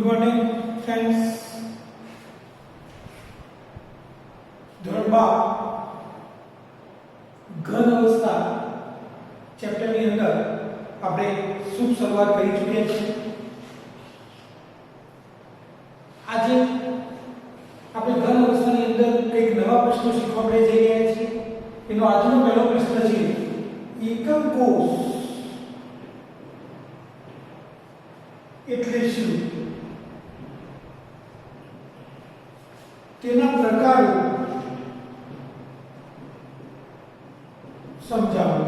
Good morning friends. ધોરણ 12 ઘન અવસ્થા ચેપ્ટરની અંદર આપણે શુભ શરૂઆત કરી ચૂક્યા છીએ. આજે આપણે ઘન અવસ્થાની અંદર કંઈક નવા પ્રશ્નો શીખવા માટે જઈ રહ્યા છીએ. એનો આજનો પહેલો પ્રશ્ન છે એકમ કોષ એટલે શું, તેના પ્રકારો સમજાવો.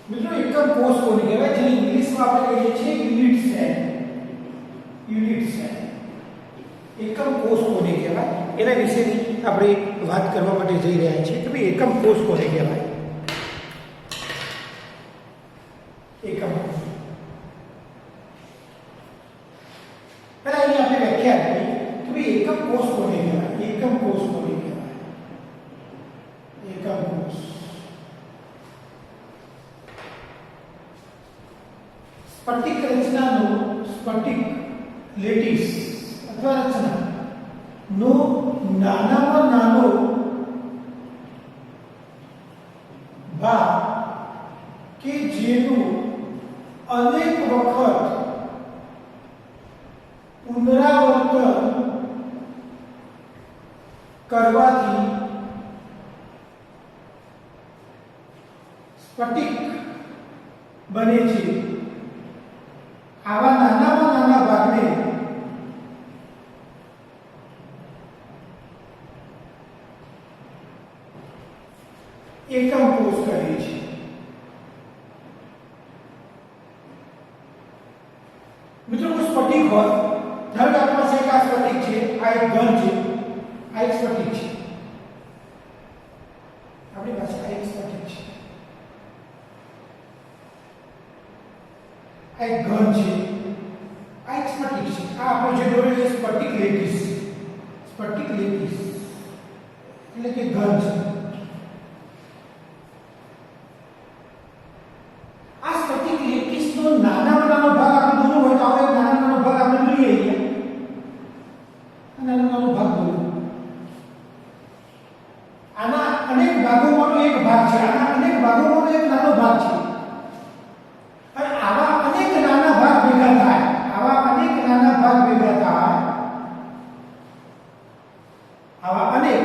મિત્રો, એકમ કોષ કોને કહેવાય? જેને ઇંગ્લિશમાં આપણે કહીએ છીએ યુનિટ સેલ. યુનિટ સેલ એકમ કોષ કોને કહેવાય એના વિશેની આપણે વાત કરવા માટે જઈ રહ્યા છીએ કે ભાઈ એકમ કોષ કોને કહેવાય. એકમ કોષ પહેલા અહીં આપણે વ્યાખ્યા કરી કે ભાઈ એકમ કોષ કોને કહેવાય. એકમ કોષ કોને કહેવાય? એકમ કોષ સ્ફટિક રચનાનો, સ્ફટિક લેટિસ અથવા રચના નો નાનામાં નાનો ભાગ કે જેનું અનેક વખત પુનરાવર્તન કરવાથી સ્ફટિક બને છે. આવા નાનામાં નાના ભાગને એકમ કોષ કહે છે. મિત્રો, કોઈ સ્ફટિક હોય, ધારો કે આપણી પાસે એક આ સ્ફટિક છે, આ એક ઘન છે, આ એક સ્ફટિક છે. આપણી પાસે આ એક સ્ફટિક છે, આ એક ઘન છે, આ એક સ્ફટિક છે. આ આપણે જે દોરેલું છે સ્ફટિક લેટિસ. સ્ફટિક લેટિસ એટલે કે ઘન છે. આ સ્ફટિક લેટિસનો નાનામાં નાનો ભાગ આપણે દોરવો હોય તો આપણે નાનો નાનો ભાગ આપણે દોરીએ છીએ. નાનો નાનો ભાગ દોરો. આના અનેક ભાગોમાંનો એક ભાગ છે, આના અનેક ભાગોમાંનો એક નાનો ભાગ છે. અને આવા અનેક નાના ભાગ ભેગા થાય, આવા અનેક નાના ભાગ ભેગા થાય, આવા અનેક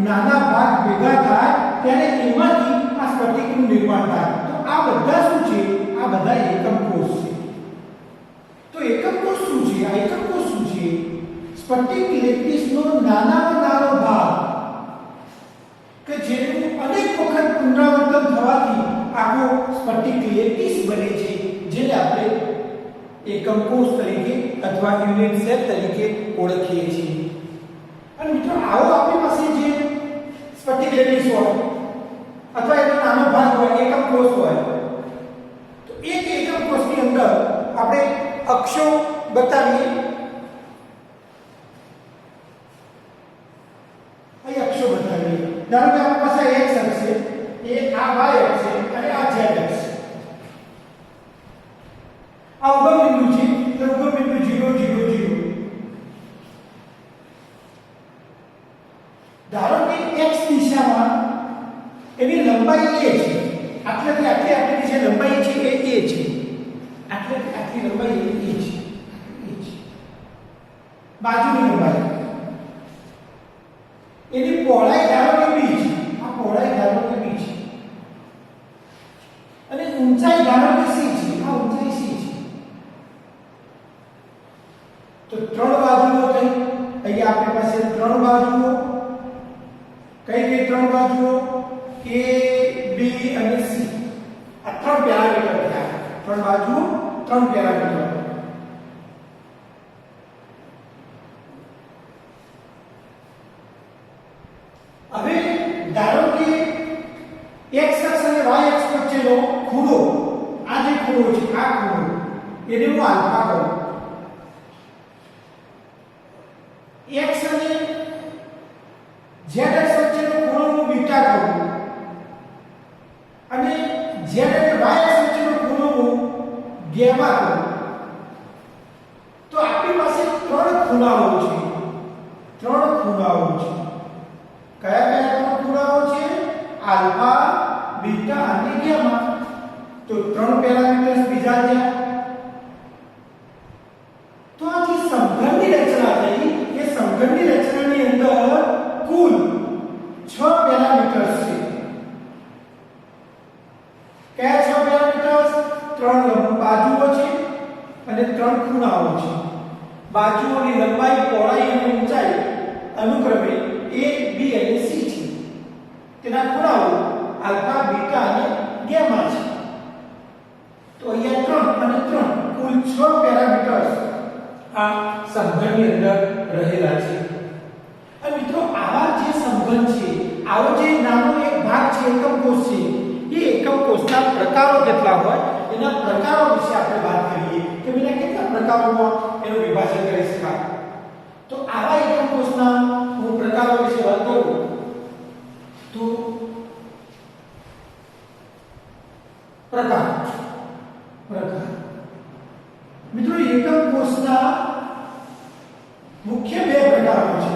નાના ભાગ ભેગા થાય ત્યારે એમાંથી આ સ્ફટિકનું નિર્માણ થાય. તો આ બધા શું છે? આ બધા એકમ કોષ છે. તો એકમ કોષ શું છે? આ એકમ કોષ શું છે? સ્ફટિક લેટિસનો નાનામાં નાનો ભાગ કે જેનું અનેક વખત પુનરાવર્તન થવાથી આખો સ્ફટિક લેટિસ બને છે, જેને આપણે એકમ કોષ તરીકે અથવા યુનિટ સેલ તરીકે ઓળખીએ છીએ. અને મિત્રો, આવો આપણી પાસે જે સ્ફટિક લેટિસ હોય અથવા એનો નાનો ભાગ હોય, એકમ કોષ હોય, તો એક એકમ કોષની અંદર આપણે અક્ષો બતાવીએ. અહીં અક્ષો બતાવીએ. ધારો કે આપણી પાસે x અક્ષ છે, એ આ y અક્ષ છે અને આ z અક્ષ છે. આ ઉગમ બિંદુ છે, તો ઉગમ બિંદુ 0 0 0. ધારો કે x દિશામાં એની લંબાઈ a છે. આટલેથી આટલી આપણી જે લંબાઈ છે એ a છે. આટલેથી આટલી લંબાઈ એ a છે. બાજુની લંબાઈ એની પહોળાઈ ધારો કે b છે. આ પહોળાઈ ધારો કે b છે. અને ઊંચાઈ ધારો કે c છે. આ ઊંચાઈ c છે. તો ત્રણ બાજુઓ થઈ. અહીંયા આપણી પાસે ત્રણ બાજુઓ. કઈ કઈ ત્રણ બાજુઓ? a b અને c. આ ત્રણ પેરામીટર થયા. ત્રણ બાજુઓ, ત્રણ પેરામીટર. હવે ધારો કે x અક્ષ અને y અક્ષ વચ્ચેનો ખૂણો, આ જે ખૂણો છે, આ ખૂણો એને હું આલ્ફા કહું. x અને z અક્ષ વચ્ચેનો ખૂણો હું બીટા કહું. અને z અને y અક્ષ વચ્ચેનો ખૂણો હું ગેમા કહું. ખૂણાઓ છે. કયા કયા ત્રણ ખૂણાઓ છે? આલ્ફા, બીટા અને ગામા. તો ત્રણ પેરામીટર્સ બીજા થયા. તો આ જે સમઘનની રચના થઈ એ સમઘનની રચનાની અંદર કુલ 6 પેરામીટર્સ છે. કયા 6 પેરામીટર્સ? 3 બાજુઓ છે અને 3 ખૂણાઓ છે. બાજુઓની લંબાઈ, પહોળાઈ અને ઊંચાઈ અનુક્રમે a, b અને c છે. તેના ખૂણાઓ આલ્ફા, બીટા અને ગામા છે. તો અહીંયા 3 અને 3 કુલ 6 પેરામીટર્સ આ સમઘનની અંદર રહેલા છે. અને મિત્રો આવા જે સમઘન છે, આવો જે નાનો એક ભાગ છે એકમ કોષ છે, એ એકમ કોષના પ્રકારો કેટલા હોય એના પ્રકારો વિશે આપણે વાત કરીએ કે બેટા કેટલા પ્રકારોમાં એનું વિભાજન કરી શકાય. તો આવા એકમ કોષના હું પ્રકારો વિશે વાત કરું તો પ્રકાર મિત્રો એકમ કોષના મુખ્ય બે પ્રકારો છે.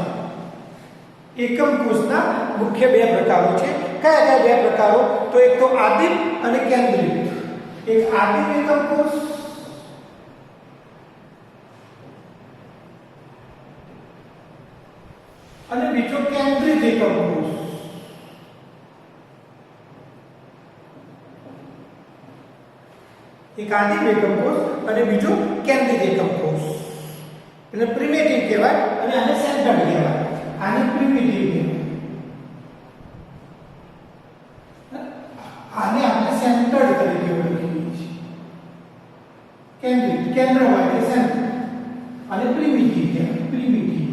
એકમ કોષના મુખ્ય બે પ્રકારો છે. કયા કયા બે પ્રકારો? તો એક તો આદિમ અને કેન્દ્રિત. એક આદિમ એકમ કોષ અને બીજો કેન્દ્રિત એકમ કોષ. એક આદિમ એકમ કોષ અને બીજો કેન્દ્રિત એકમ કોષ. એટલે પ્રિમિટિવ કહેવાય અને આને સેન્ટર્ડ કહેવાય. આને પ્રિમિટિવ કહેવાય. આને આપણે સેન્ટર્ડ તરીકે ઓળખીએ છીએ. કેન્દ્રિત કેન્દ્ર હોય એટલે સેન્ટર અને પ્રિમિટિવ કહેવાય. પ્રિમિટિવ.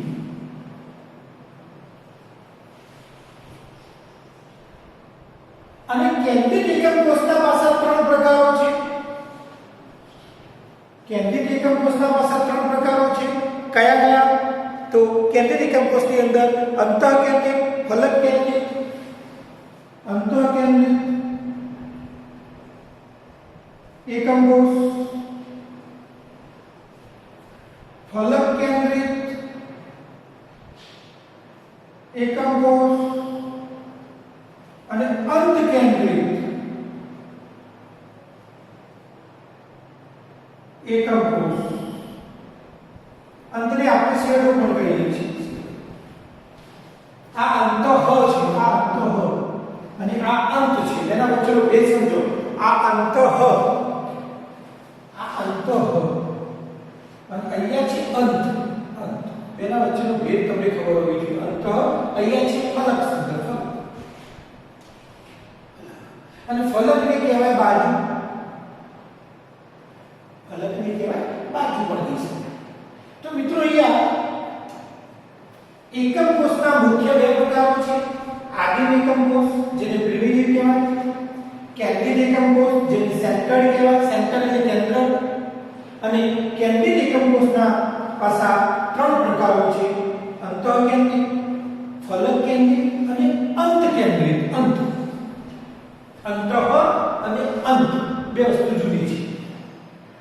અને કેન્દ્રિત એકમ કોષના પાછળ 3 પ્રકારો છે. કેન્દ્રિત એકમ કોષના પાછળ 3 પ્રકારો છે. કયા કયા? તો કેન્દ્રિત એકમ કોષની અંદર અંતઃકેન્દ્રિત, ફલક કેન્દ્રિત, અંતઃકેન્દ્રિત એકમ કોષ, ફલક કેન્દ્રિત એકમ કોષ અને અંત કેન્દ્રિત એકમ કોષ. અંતને આપણે શેડો પણ કહીએ છીએ. આ અંતઃ છે, આ અંતઃ અને આ અંત છે. એના વચ્ચેનો ભેદ સમજો. આ અંતઃ, આ અંતઃ અને અહીંયા છે અંત. અંત એના વચ્ચેનો ભેદ તમને ખબર હોવી જોઈએ. અંતઃ અહીંયા છે ફલક શબ્દ. અને ફલકને કહેવાય બાજુ. ફલકને કહેવાય બાજુ પણ કહી શકાય. તો મિત્રો અહીંયા એકમ કોષના મુખ્ય બે પ્રકારો છે. આદિમ એકમ કોષ જેને પ્રિમિટિવ કહેવાય, કેન્દ્રિત એકમ કોષ જેને સેન્ટર્ડ કહેવાય. સેન્ટર એટલે કેન્દ્ર. અને કેન્દ્રિત એકમ કોષના પાછા 3 પ્રકારો છે. અંતઃકેન્દ્રિત, ફલક કેન્દ્રિત અને અંત કેન્દ્રિત. અંત, અંતઃ અને અંત બે વસ્તુ જુદી છે.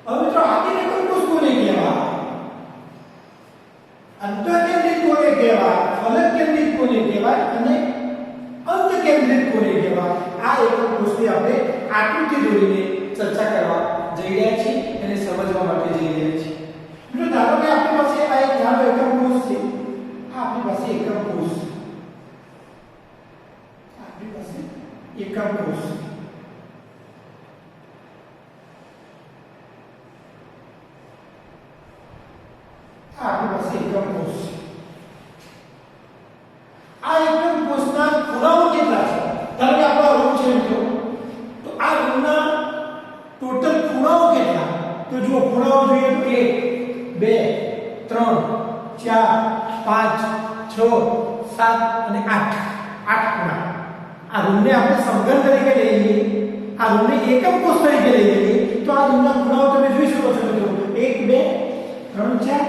હવે મિત્રો આદિમ એકમ કોષ કોને કહેવાય? અંતઃકેન્દ્રિત કોને કહેવાય? ફલક કેન્દ્રિત કોને કહેવાય? અને અંત કેન્દ્રિત કોને કહેવાય? આ એકમ કોષની આપણે આકૃતિ દોરીને ચર્ચા કરવા જઈ રહ્યા છીએ અને સમજવા માટે જઈ રહ્યા છીએ. મિત્રો ધારો કે આપણી પાસે આ એક નાનો એકમ કોષ છે. આ આપણી પાસે એકમ કોષ છે. આપણી પાસે એકમ કોષ છે. આપણી પાસે એકમ કોષ છે. આ એકમ કોષના ખૂણાઓ કેટલા છે? ધારો કે આપણો રૂમ છે મિત્રો, તો આ રૂમના ટોટલ ખૂણાઓ કેટલા? તો જો ખૂણાઓ જોઈએ તો 1 2 3 4 5 6 7 અને 8. 8 ખૂણા. આ રૂમને આપણે સમઘન તરીકે લઈએ, આ રૂમને એકમ કોષ તરીકે લઈએ તો આ રૂમના ખૂણાઓ તમે જોઈ શકો છો મિત્રો. 1 2 3 4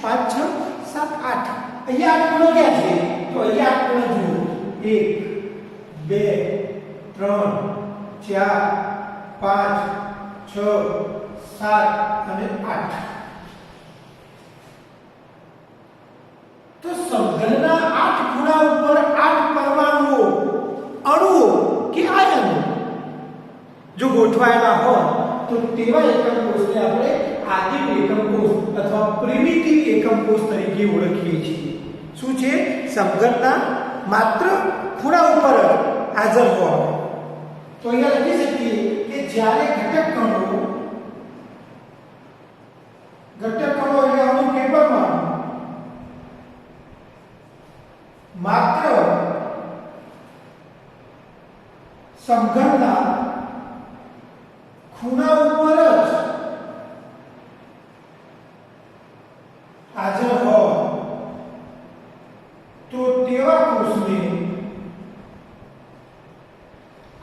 5 6 7 8. અહીંયા 8 ખૂણો ક્યાં છે? તો અહીંયા 8 ખૂણા જુઓ. 1 2 3 4 5 6 7 અને 8. તો સમઘનના 8 ખૂણા ઉપર 8 પરમાણુઓ અણુઓ કે આયનો જો ગોઠવાયેલા હોય તો તેવા એકમ કોષને આપણે આદિમ એકમ કોષ અથવા પ્રિમિટિવ એકમ કોષ તરીકે ઓળખીએ છીએ. શું છે? સમઘનના માત્ર ખૂણા ઉપર હાજર હોય. તો અહીંયા લખી શકીએ કે જ્યારે ઘટક કણો એટલે અણુ કે પરમાણુ માત્ર સમઘનના ખૂણા ઉપર જ હાજર હોય તો તેવા કોષને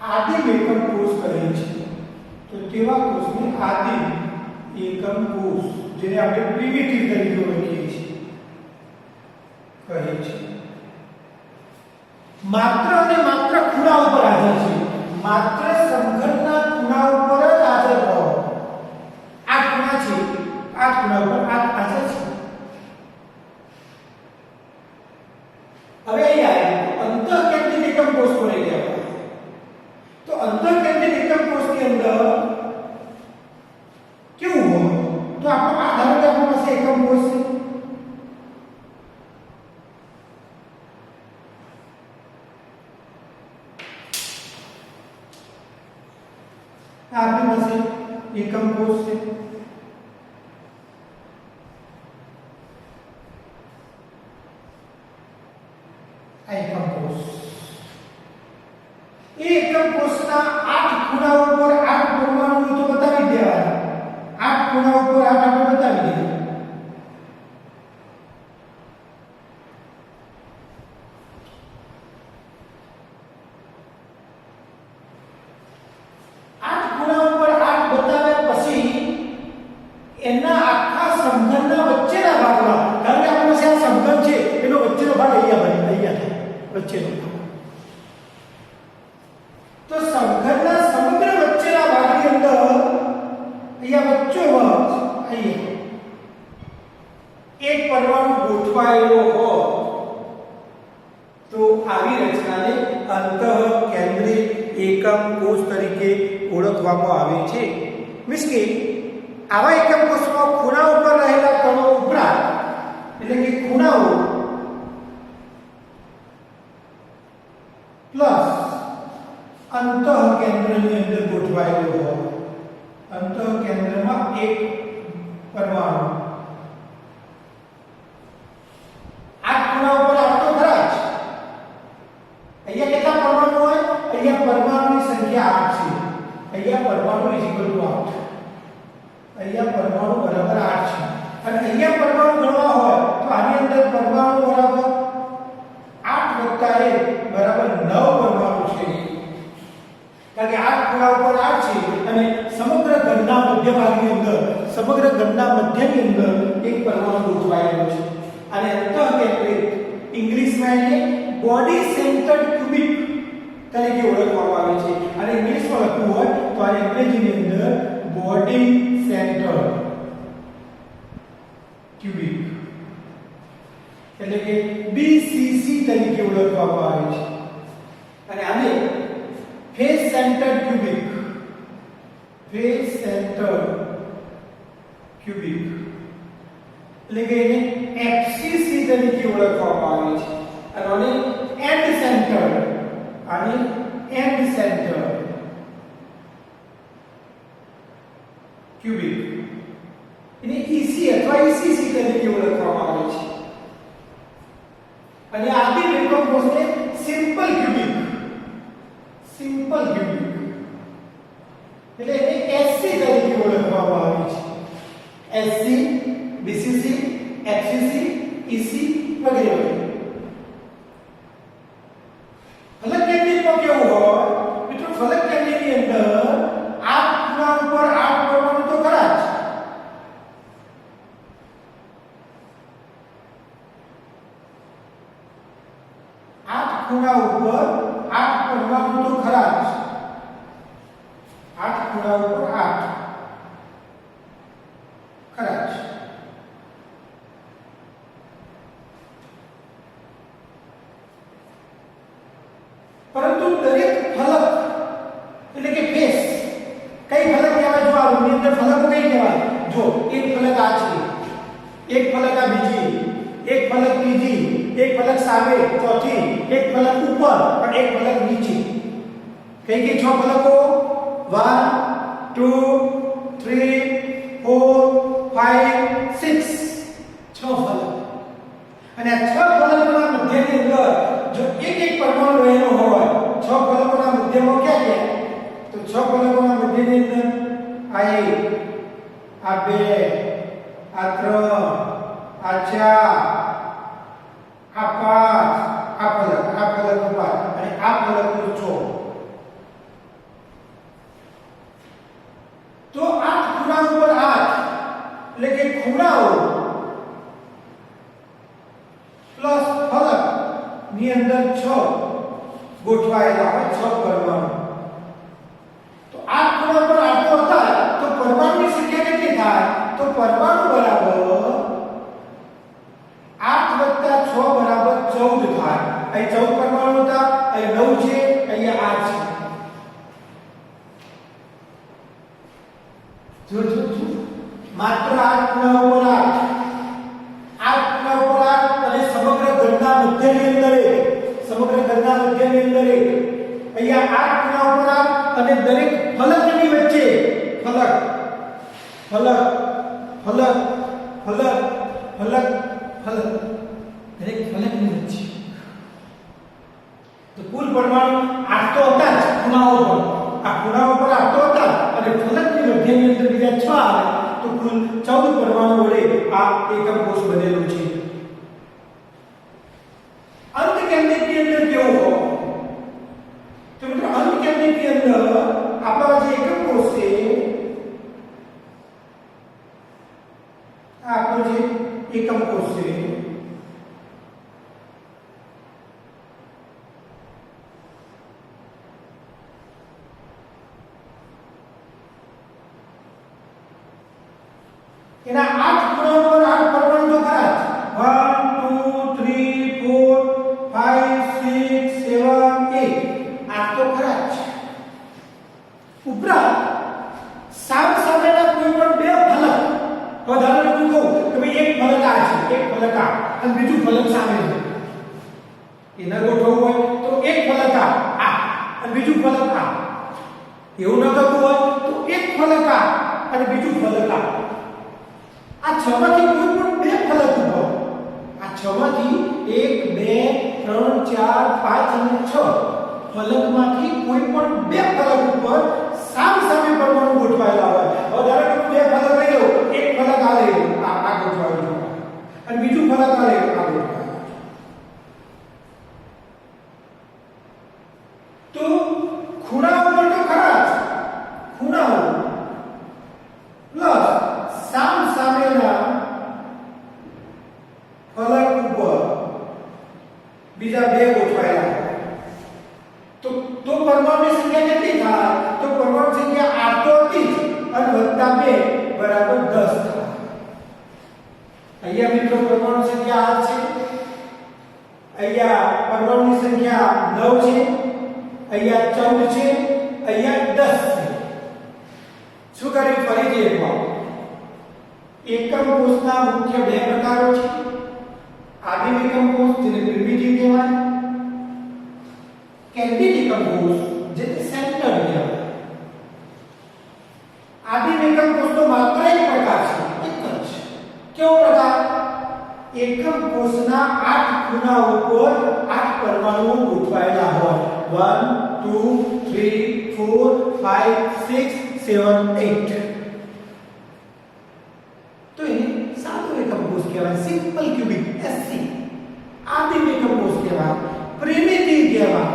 આદિમ એકમ કોષ કહે છે. તો તેવા કોષને આદિમ એકમ કોષ, જેને આપણે પ્રિમિટિવ તરીકે ઓળખીએ છીએ, કહે છે. માત્ર અને માત્ર ખૂણા ઉપર હાજર છે. માત્ર સમઘનના ખૂણા ઉપર જ હાજર હોય. આ ખૂણા છે, આ ખૂણા ઉપર આ હાજર છે. હવે અહીંયા અંતઃકેન્દ્રિત એકમ કોષ કોને કહેવાય? તો અંતઃકેન્દ્રિત એકમ કોષની અંદર કેવું હોય? તો આપણો આ ધારો કે આપણી પાસે એકમ કોષ છે. આપણી પાસે એકમ કોષ છે. આ એકમ કોષ. એ એકમ કોષના 8 ખૂણા ઉપર 8 પરમાણુઓ તો બતાવી દેવાના. 8 ખૂણા ઉપર 8 આપણે બતાવી દઈએ. એના આખા સમઘનના વચ્ચેના ભાગમાં, કારણ કે આપણી પાસે આ સમઘન છે એનો વચ્ચેનો ભાગ અહીંયા થાય વચ્ચેનો ભાગ. તો સમઘનના સમગ્ર વચ્ચેના ભાગની અંદર અહીંયા વચ્ચોવચ અહીંયા એક પરમાણુ ગોઠવાયેલો હોય તો આવી રચનાને અંતઃકેન્દ્રિત એકમ કોષ તરીકે ઓળખવામાં આવે છે. મીન્સ કે આવા એકમ કોષમાં ખૂણા ઉપર રહેલા કણો ઉપરાંત, એટલે કે ખૂણાઓ પ્લસ અંતઃકેન્દ્રની અંદર ગોઠવાયેલો હોય. અંતઃકેન્દ્રમાં એક પરમાણુ. આ ખૂણા ઉપર આટલો ખરા જ. અહીંયા કેટલા પરમાણુ હોય? અહીંયા પરમાણુની સંખ્યા 8 છે. અહીંયા પરમાણુ = 8. અહીંયા પરમાણુ બરાબર 8 છે. અને અહીંયા પરમાણુ ગણવા હોય તો આની અંદર પરમાણુ બરાબર 8 + 1 બરાબર 9 પરમાણુ છે. કારણ કે 8 ખૂણા ઉપર 8 છે અને સમગ્ર ઘનના મધ્યભાગની અંદર, સમગ્ર ઘનના મધ્યની અંદર એક પરમાણુ ગોઠવાયેલો છે. અને અંતઃકેન્દ્રિત ઇંગ્લિશમાં એને બોડી સેન્ટર્ડ ક્યુબિક તરીકે ઓળખવામાં આવે છે. અને ઇંગ્લિશમાં લખવું હોય તો આ અંગ્રેજીની અંદર બોડી સેન્ટર્ડ ક્યુબિક એટલે કે BCC તરીકે ઓળખવામાં આવે છે. અને આને ફેસ સેન્ટર્ડ ક્યુબિક એટલે કે એને FCC તરીકે ઓળખવામાં આવે છે. અને આને એન્ડ સેન્ટર્ડ ક્યુબિક એને EC અથવા ECC તરીકે ઓળખવામાં આવે છે. અને આદિમ એકમ કોષને સિમ્પલ ક્યુબિક એટલે એને SC તરીકે ઓળખવામાં આવે છે. SC, BCC, FCC, EC વગેરે. ફલક કેન્દ્રિતમાં કેવું હોય? મિત્રો ફલક કેન્દ્રની અંદર 8 ખૂણા ઉપર 8 પરમાણુ તો ખરા જ. ખૂણા ઉપર 8 પરમાણુ તો ખરા જ. 8 ખૂણા ઉપર 8 ખરા જ. પરંતુ દરેક ફલક એટલે કે ફેસ કઈ ફલક કહેવાય? જો આ રૂમની અંદર ફલક કઈ કહેવાય? જો એક ફલક આ છે, એક ફલક આ બીજી, એક ફલક ત્રીજી, એક ફલક સામે ચોથી, એક ફલક ઉપર અને એક ફલક નીચે. કઈ કઈ 6 ફલકો? 1 2 3 4 5 6 6 ફલક. અને આ 6 ફલકોના મધ્યની અંદર જો એક એક પરમાણુ રહેલો હોય, 6 ફલકોના મધ્યમાં ક્યાં ક્યાં? તો 6 ફલકોના મધ્યની અંદર આ 1 આ 2 આ 3 આ 4 આ 5 આ ફલક ઉપર અને આ ફલકનો 6. તો 8 ખૂણા ઉપર 8 એટલે કે ખૂણાઓ પ્લસ ફલક ની અંદર 6 ગોઠવાયેલા હોય, 6 પરમાણુ. તો 8 ખૂણા પર 8 તો હતા, તો પરમાણુની સંખ્યા કેટલી થાય? તો પરમાણુ બરાબર 8 + 6 બરાબર 14 થાય. અહીં 14 પરમાણુ હતા, અહીં 9 છે, અહીંયા 8 છે. જો માત્ર 8 ખૂણા ઉપર 8 ખૂણા ઉપર 8 અને સમગ્ર ઘનના મધ્યની અંદર અહીંયા 8 ખૂણા ઉપર 8 અને દરેક ફલકની વચ્ચે ફલક દરેક ફલકની વચ્ચે. તો કુલ પરમાણુ 8 તો હતા જ ખૂણાઓ પર, આ ખૂણાઓ પર 8 તો હતા અને ફલકની મધ્યની અંદર બીજા 6 આવે, તો કુલ 14 પરમાણુ વડે આ એકમ કોષ બનેલો છે. અંત કેન્દ્રિકની અંદર કેવું હોય? તો મિત્રો અંત કેન્દ્રિકની અંદર આપણા જે એકમ કોષ છે, આ આપણો જે એકમ કોષ છે, એના 8 ખૂણા પર 8 પરમાણુ તો ખરા જ. 1 2 3 4 5 6 7 8 આ તો ખરા જ. ઉપરાંત સામેના કોઈ પણ બે ફલક, ઉદાહરણ હું કહું કે ભાઈ એક ફલક આ છે, એક ફલક આ અને બીજું ફલક સામે છે, એને ગોઠવવું હોય તો એક ફલક આ અને બીજું ફલક આ. એવું ન કરવું હોય તો એક ફલક આ અને બીજું ફલક આ. આ 6 માંથી કોઈ પણ બે ફલક ઉભો, આ 6 માંથી 1 2 3 4 5 અને 6 ફલકમાંથી કોઈ પણ બે ફલક ઉપર સામે પરમાણુ ગોઠવાયેલા હોય. હવે ધારો કે બે ફલક લઈ લો, એક ફલક આ લઈ લો, આ ગોઠવાયેલું છે અને બીજું ફલક આ લઈ લો, આ ગોઠવાયેલું. તો ખૂણાઓ પર તો ખરા જ, ખૂણાઓ પ્લસ સામેના ફલક ઉપર બીજા બે ગોઠવાયેલા. તો પરમાણુની સંખ્યા કેટલી થાય? તો પરમાણુ સંખ્યા 8 તો હતી જ અને વત્તા 2 બરાબર 10 થાય. અહીંયા મિત્રો પરમાણુ સંખ્યા 8 છે, અહીંયા પરમાણુની સંખ્યા 9 છે, અહીંયા 14 છે, અહીંયા 10 છે. શું કર્યું? ફરીથી એકવાર એકમ કોષના મુખ્ય બે પ્રકારો છે. આદિમ એકમ કોષ જેને પ્રિમિટિવ કહેવાય, કેન્દ્રિત એકમ કોષ જેને સેન્ટર કહેવાય. આદિમ એકમ કોષનો માત્ર એક પ્રકાર છે, એક જ. કેવો પ્રકાર? એકમ કોષના 8 ખૂણા ઉપર 8 પરમાણુઓ ગોઠવાયેલા હોય. 1 2 3 4 5 6 7 8. તો એને સાદો એકમ કોષ કહેવાય, સિમ્પલ ક્યુબિક, SC. આદિમ એકમ કોષ કહેવાય, પ્રિમિટિવ કહેવાય,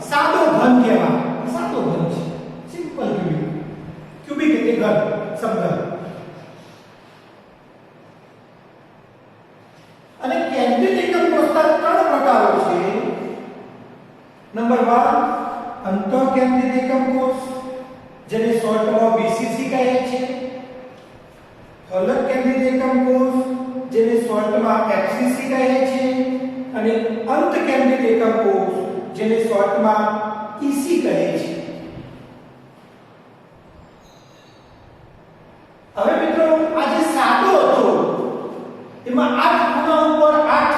સાદો ઘન કહેવાય. સાદો ઘન છે, સિમ્પલ ક્યુબિક. ક્યુબિક એટલે ઘન, સમઘન. અને કેન્દ્રિત એકમ કોષના 3 પ્રકારો છે. નંબર 1 અંતઃકેન્દ્રિત એકમ કોષ જેને શોર્ટમાં BCC કહે છે. ફલક કેન્દ્રિત એકમ કોષ જેને શોર્ટમાં FCC કહે છે. અને અંત કેન્દ્રિત એકમ કોષ જેને શોર્ટમાં ઈસી કહે છે. હવે મિત્રો આ જે સાદો હતો એમાં 8 ખૂણા ઉપર 8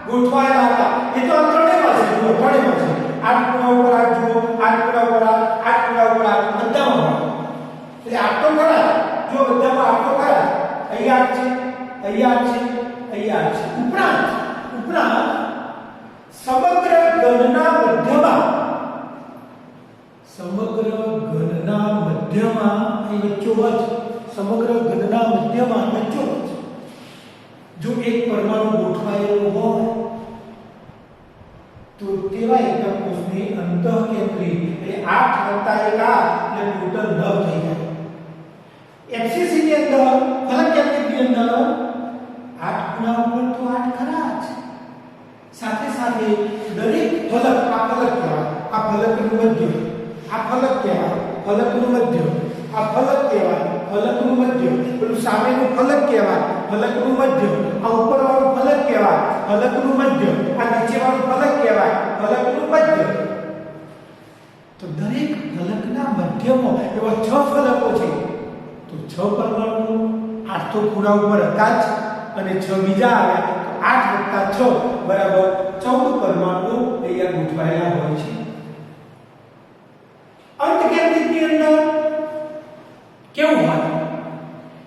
ગોઠવાયેલા હતા. એ તો આ ત્રણેયમાં છે, જુઓ ત્રણેયમાં છે. 8 ખૂણા ઉપર 8 જુઓ, 8 ખૂણા ઉપર 8 ખૂણા ઉપર 8 બધામાં. એટલે 8 તો ખરા, જો બધામાં 8 તો ખરા. અહીંયા 8 છે, અહીંયા 8 છે, અહીંયા 8 છે. ઉપરાંત સમગ્ર ઘનના મધ્યમાં અહીં વચ્ચોવચ, સમગ્ર ઘનના મધ્યમાં વચ્ચોવચ જો એક પરમાણુ ગોઠવાયેલો હોય તો તેવા એકમ કોષને અંતઃકેન્દ્રી એટલે 8 + 1 એટલે ટોટલ 9 થઈ જાય. એફસીસી ની અંદર ફલક કેન્દ્રની અંદર 8 ખૂણા ઉપર તો 8 ખરા જ. સાથે સાથે દરેક ફલક, આ ફલક કહેવાય, આ ફલકનું મધ્ય, આ ફલક કહેવાય, ફલકનું મધ્ય, આ ફલક કહેવાય, ફલકનું મધ્ય, પેલું સામેનું ફલક કહેવાય, ફલકનું મધ્ય, આ ઉપરવાળું ફલક કહેવાય, ફલકનું મધ્ય, આ નીચેવાળું ફલક કહેવાય, ફલકનું મધ્ય. તો દરેક ફલકના મધ્યમાં એવા 6 ફલકો છે. તો 6 પરમાણુ 8 તો ખૂણા ઉપર હતા જ અને 6 બીજા આવ્યા. 8 + 6 બરાબર 14 પરમાણુ અહીંયા ગોઠવાયેલા હોય છે. અંતકેન્દ્રિતની અંદર કેવું હોય?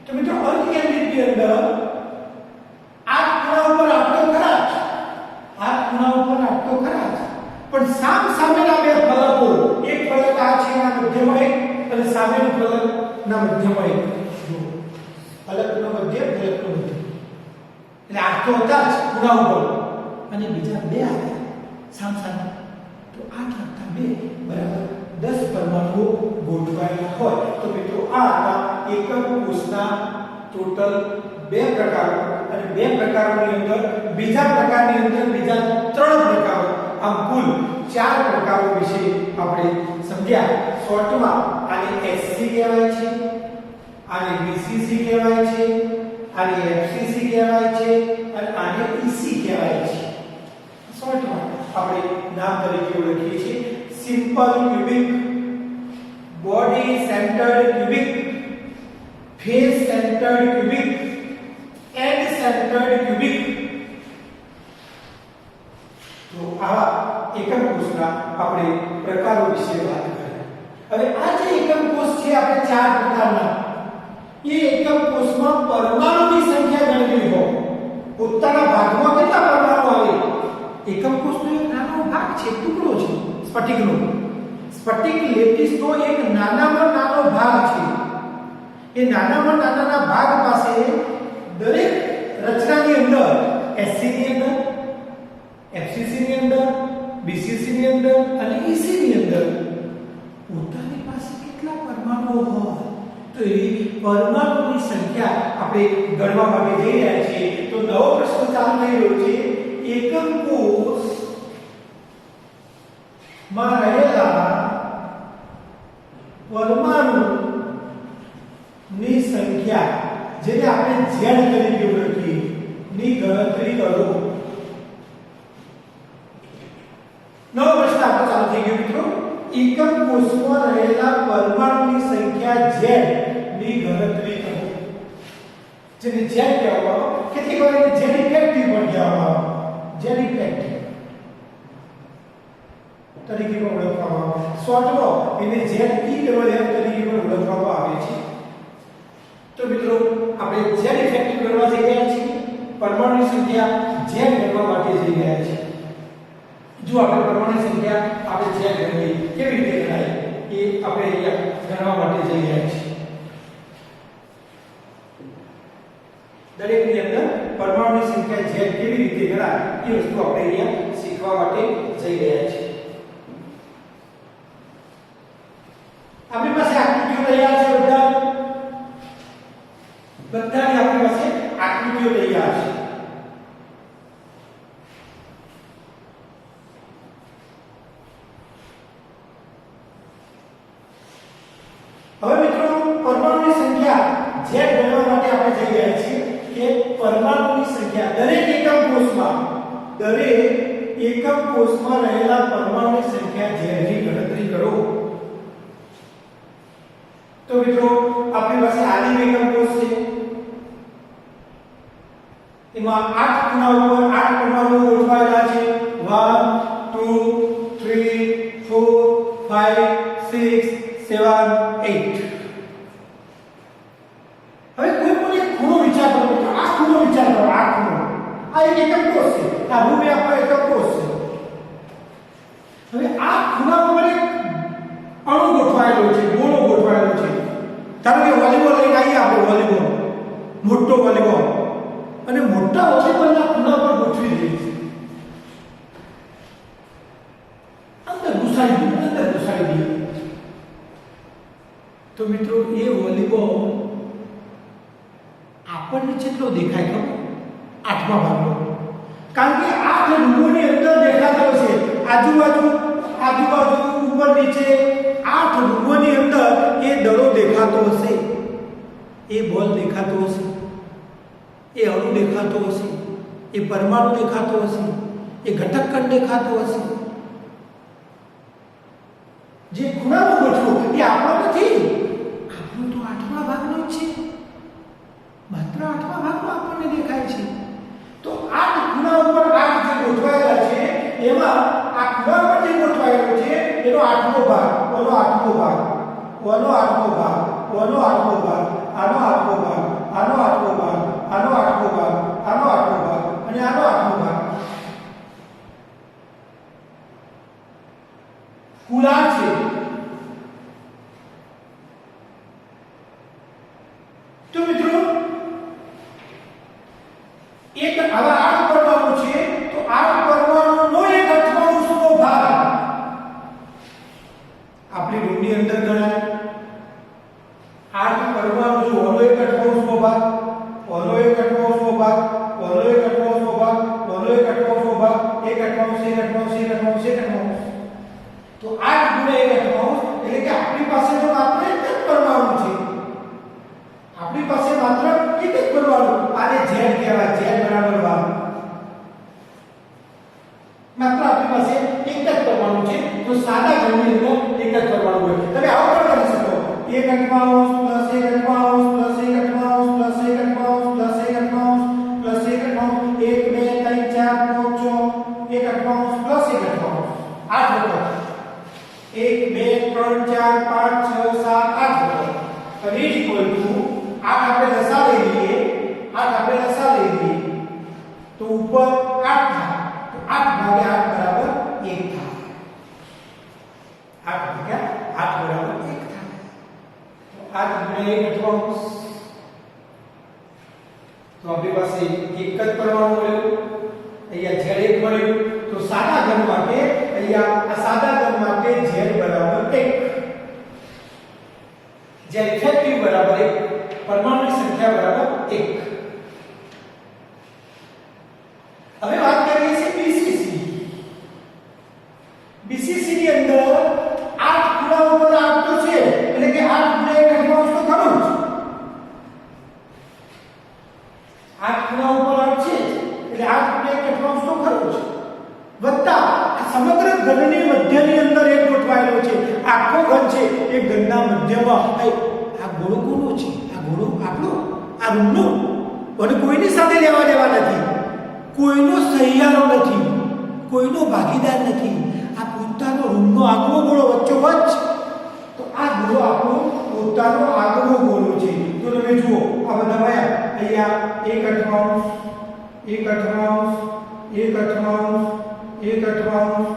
તો મિત્રો અંતકેન્દ્રિતની અંદર 8 ખૂણા ઉપર 8 તો ખરા જ, 8 ખૂણા ઉપર 8 તો ખરા જ, પણ સામેના બે ફલકો, એક ફલક આ છે એના મધ્યમાં એક અને સામેનું ફલક ના મધ્યમાં એક. જો ફલકનો મધ્ય, ફલકનો મધ્ય, એટલે 8 તો હતા જ ખૂણા ઉપર અને બીજા બે આવ્યા સામે. તો 8 + 2 બરાબર 10 પરમાણુઓ ગોઠવાયેલા હોય. તો મિત્રો આ હતા એકમ કોષના ટોટલ 2 પ્રકારો અને 2 પ્રકારોની અંદર બીજા પ્રકારની અંદર બીજા 3 પ્રકારો, આમ કુલ 4 પ્રકારો વિશે આપણે સમજ્યા. શોર્ટમાં આને એસસી કહેવાય છે, આને બીસીસી કહેવાય છે, આને એફસીસી કહેવાય છે અને આને ઈસી કહેવાય છે. શોર્ટમાં આપણે નામ તરીકે ઓળખીએ છીએ simple cubic, body centred cubic, face centred cubic, and centred cubic. તો આવા એકમ કોષના આપણે પ્રકારો વિશે વાત કરી. હવે આ જે એકમ કોષ છે આપણે 4 પ્રકારના, એ એકમ કોષમાં પરમાણુની સંખ્યા ગણવી હોય, પોતાના ભાગમાં કેટલા પરમાણુ આવે? એકમ કોષનો એક નાનો ભાગ છે, ટુકડો છે સ્ફટિકનો. સ્ફટિક લેટિસનો એક નાનામાં નાનો ભાગ છે. એ નાનામાં નાના ભાગ પાસે દરેક રચનાની અંદર એસસી ની અંદર, એફસીસી ની અંદર, બીસીસી ની અંદર અને ઈસી ની અંદર પોતાની પાસે કેટલા પરમાણુઓ હોય તો એ પરમાણુની સંખ્યા આપણે ગણવા માટે જઈ રહ્યા છીએ. તો નવો પ્રશ્ન ચાલુ થઈ રહ્યો છે. એકમ કોષ માં રહેલા પરમાણુ ની સંખ્યા, જેને આપણે Z તરીકે ઓળખીએ, ની ગણતરી કરો. નવો પ્રશ્ન આપણો ચાલુ થઈ ગયો મિત્રો. એકમ કોષમાં રહેલા પરમાણુની સંખ્યા Z ની ગણતરી કરો. જેને Z કહેવામાં આવે, કેટલીક વાર એને Z ઇફેક્ટિવ પણ કહેવામાં આવે. Z ઇફેક્ટિવ તરીકે પણ ઓળખવામાં આવે. શોર્ટમાં એને ZE તરીકે પણ ઓળખવામાં આવે છે. તો મિત્રો આપણે Z ઇફેક્ટિવ કરવા જઈ રહ્યા છીએ, પરમાણુની સંખ્યા Z ગણવા માટે જઈ રહ્યા છીએ. જો આપણે પરમાણુની સંખ્યા આપણે Z ગણીએ, કેવી રીતે ગણાય એ આપણે અહીંયા ગણવા માટે જઈ રહ્યા છીએ. દરેકની અંદર પરમાણુની સંખ્યા Z કેવી રીતે ગણાય એ વસ્તુ આપણે અહીંયા શીખવા માટે જઈ રહ્યા છીએ. આપણી પાસે આકૃતિઓ તૈયાર છે, બધાની આપણી પાસે આકૃતિઓ તૈયાર છે. હવે મિત્રો પરમાણુની સંખ્યા Z ગણવા માટે આપણે જઈ રહ્યા છીએ કે પરમાણુની સંખ્યા દરેક એકમ કોષમાં રહેલા પરમાણુની એકમ કોષ છે એમાં 8 ખૂણા ઉપર 8 પરમાણુ ગોઠવાયેલા છે 1 2 3 4 5 6 7 8 હવે કોઈ પણ એક ખૂણો વિચાર કરો તો આ ખૂણો વિચાર કરો આ ખૂણો આ એક એકમ કોષ છે આ રૂપે આપણો એકમ કોષ છે હવે આ ખૂણા ઉપર એક અણુ ગોઠવાયેલો છે ગોળો ગોઠવાયેલો છે ધારો કે વોલીબોલ લઈને આવીએ આપણે વોલીબોલ મોટો વોલીબોલ અને મોટા વોલીબોલના ખૂણા પર ગોઠવી દઈએ અંદર ઘુસાડી દઈએ તો મિત્રો એ વોલીબોલ આપણને કેટલો દેખાય ખબર 8મા ભાગનો કારણ કે 8 રૂમોની અંદર દેખાતો છે આજુબાજુ ઉપર નીચે 8 રૂમોની અંદર એ દડો દેખાતો હશે એ બોલ દેખાતો હશે એ અણુ દેખાતો હશે એ પરમાણુ દેખાતો હશે એ ઘટક કણ દેખાતો હશે જે ખૂણામાં ગોઠવો એ આપણો નથી આપણો તો 8મા ભાગનો જ છે માત્ર 8મા ભાગમાં આપણને દેખાય છે તો 8 ખૂણા ઉપર 8 જે ગોઠવાયેલા છે એમાં આ ખૂણા પર જે ગોઠવાયેલો છે એનો 8મો ભાગ ઓનો 8મો ભાગ ઓનો 8મો ભાગ ઓનો 8મો ભાગ આનો 8મો ભાગ આનો 8મો ભાગ આનો 8મો ભાગ આનો 8મો ભાગ અને આનો 8મો ભાગ કુલ 8 છે તો મિત્રો એક આવા 8 પરમાણુ છે તો 8 પરમાણુનો એક 88મો ભાગ આપણી રૂમની અંદર ગણાય 8 પરમાણુ જો ઓનો એક 88મો ભાગ ઓનો એક 88મો ભાગ ઓનો એક 88મો ભાગ ઓનો એક 88મો ભાગ એક 88 તો 8 ગુણ્યા 1 88 એટલે કે આપણી પાસે તો માત્ર એક જ પરમાણુ છે આપણી પાસે માત્ર એક જ પરમાણુ આને z કહેવાય z બરાબર 1 માત્ર આપણી પાસે એક જ પરમાણુ છે તો સાદા ઘનની અંદર એક જ પરમાણુ હોય તમે આવું પણ કરી શકો 1 88 + 1 તો ઉપર 8 થાય તો 8 ભાગ્યા 8 બરાબર 1 થાય 8 ભાગ્યા 8 બરાબર 1 થાય તો 8 ગુણ્યા 1 88 તો આપણી પાસે એક જ પરમાણુ મળ્યો અહીંયા z1 મળ્યું તો સાદા ઘન માટે અહીંયા આ સાદા ઘન માટે z બરાબર 1 z ઇફેક્ટિવ બરાબર 1 પરમાણુની સંખ્યા બરાબર 1 હવે વાત કરીએ છીએ બીસીસી ની અંદર 8 ખૂણા ઉપર 8 તો છે એટલે કે 8 ગુણ્યા 1 88 તો ખરું જ 8 ખૂણા ઉપર 8 છે એટલે 8 ગુણ્યા 1 88 તો ખરું જ વત્તા આ સમગ્ર ઘનની મધ્યની અંદર એક ગોઠવાયેલો છે આખો ઘન છે એ ઘનના મધ્યમાં આ ગોળો કોનો છે આ ગોળો આપણો આ રૂમનો અને કોઈની સાથે લેવા દેવા નથી કોઈનો સહિયારો નથી કોઈનો ભાગીદાર નથી આ પોતાનો રૂમનો આગવો ગોળો વચ્ચોવચ્ચ તો આ ગોળો આપણો પોતાનો આગવો ગોળો છે તો તમે જુઓ આ બધા ભયા અહીંયા 1 88 1 88 1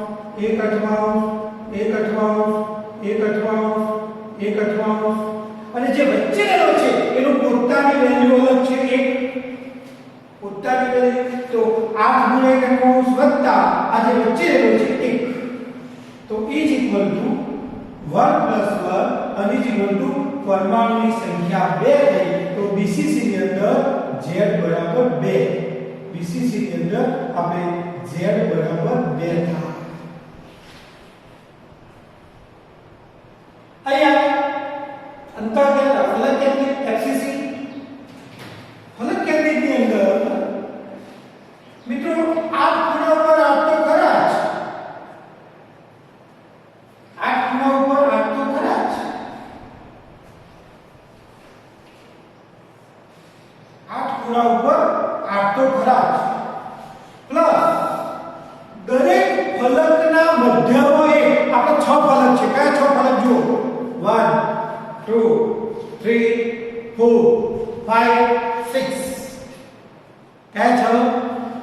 88 1 88 અને જે વચ્ચે રહેલો છે એનો પોતાની વેલ્યુ અલગ છે 1 પોતાની વેલ્યુ તો 8 ગુણ્યા 1 વત્તા આ જે વચ્ચે રહેલો છે 1 તો ઇઝ ઇક્વલ ટુ 1 + 1 અને ઇઝ ઇક્વલ ટુ પરમાણુની સંખ્યા 2 થઈ તો બીસીસી ની અંદર z બરાબર 2 બીસીસી ની અંદર આપણે z બરાબર 2 થાય અહીંયા અંતર ફલક કેન્દ્રિત એફસીસી ફલક કેન્દ્રિત ની અંદર મિત્રો 8 ખૂણા ઉપર 8 તો ખરા જ 8 ખૂણા ઉપર 8 તો ખરા જ 4 5 6 क्या चलो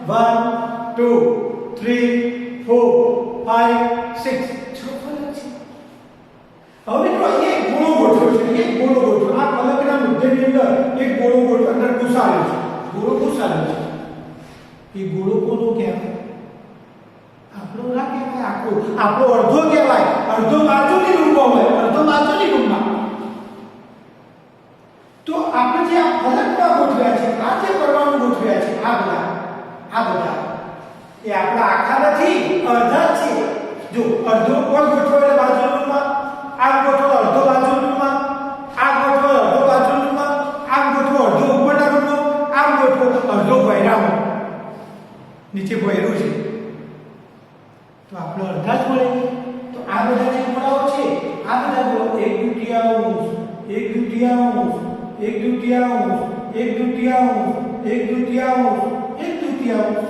1 2 3 4 5 6 છ ફલક છે હવે મિત્રો એક ગોળો ગોઠવ્યો છે એક ગોળો ગોઠવ્યો આ ફલકના મધ્યની અંદર એક ગોળો ગોઠવ્યો અંદર ઘુસાડ્યો છે ગોળો ઘુસાડ્યો છે એ ગોળો કોનો કહેવાય આપણો ના કહેવાય આપણો અડધો કહેવાય અડધો બાજુની રૂપમાં હોય અડધો બાજુની રૂપમાં તો આપણે જે આ ફલકમાં ગોઠવ્યા છે આ જે પરમાણુ ગોઠવ્યા છે આ બધા એ આપણા આખા નથી અડધા છે જો અડધો કોણ ગોઠવેલો બાજુની રૂપમાં આ ગોઠવો અડધો બાજુની રૂપમાં આ ગોઠવો અડધો બાજુની રૂપમાં આ ગોઠવો અડધો ઉપરના રૂપમાં આ ગોઠવો અડધો બહેરામાં નીચે બહેરું છે તો આપણે અડધા જ મળે તો આ બધા જે ગોળાઓ છે આ બધા ગોળો એક દુતિયાંશ એક દુતિયાંશ એક દુતિયાંશ એક દુતિયાંશ એક દુતિયાંશ એક દુતિયાંશ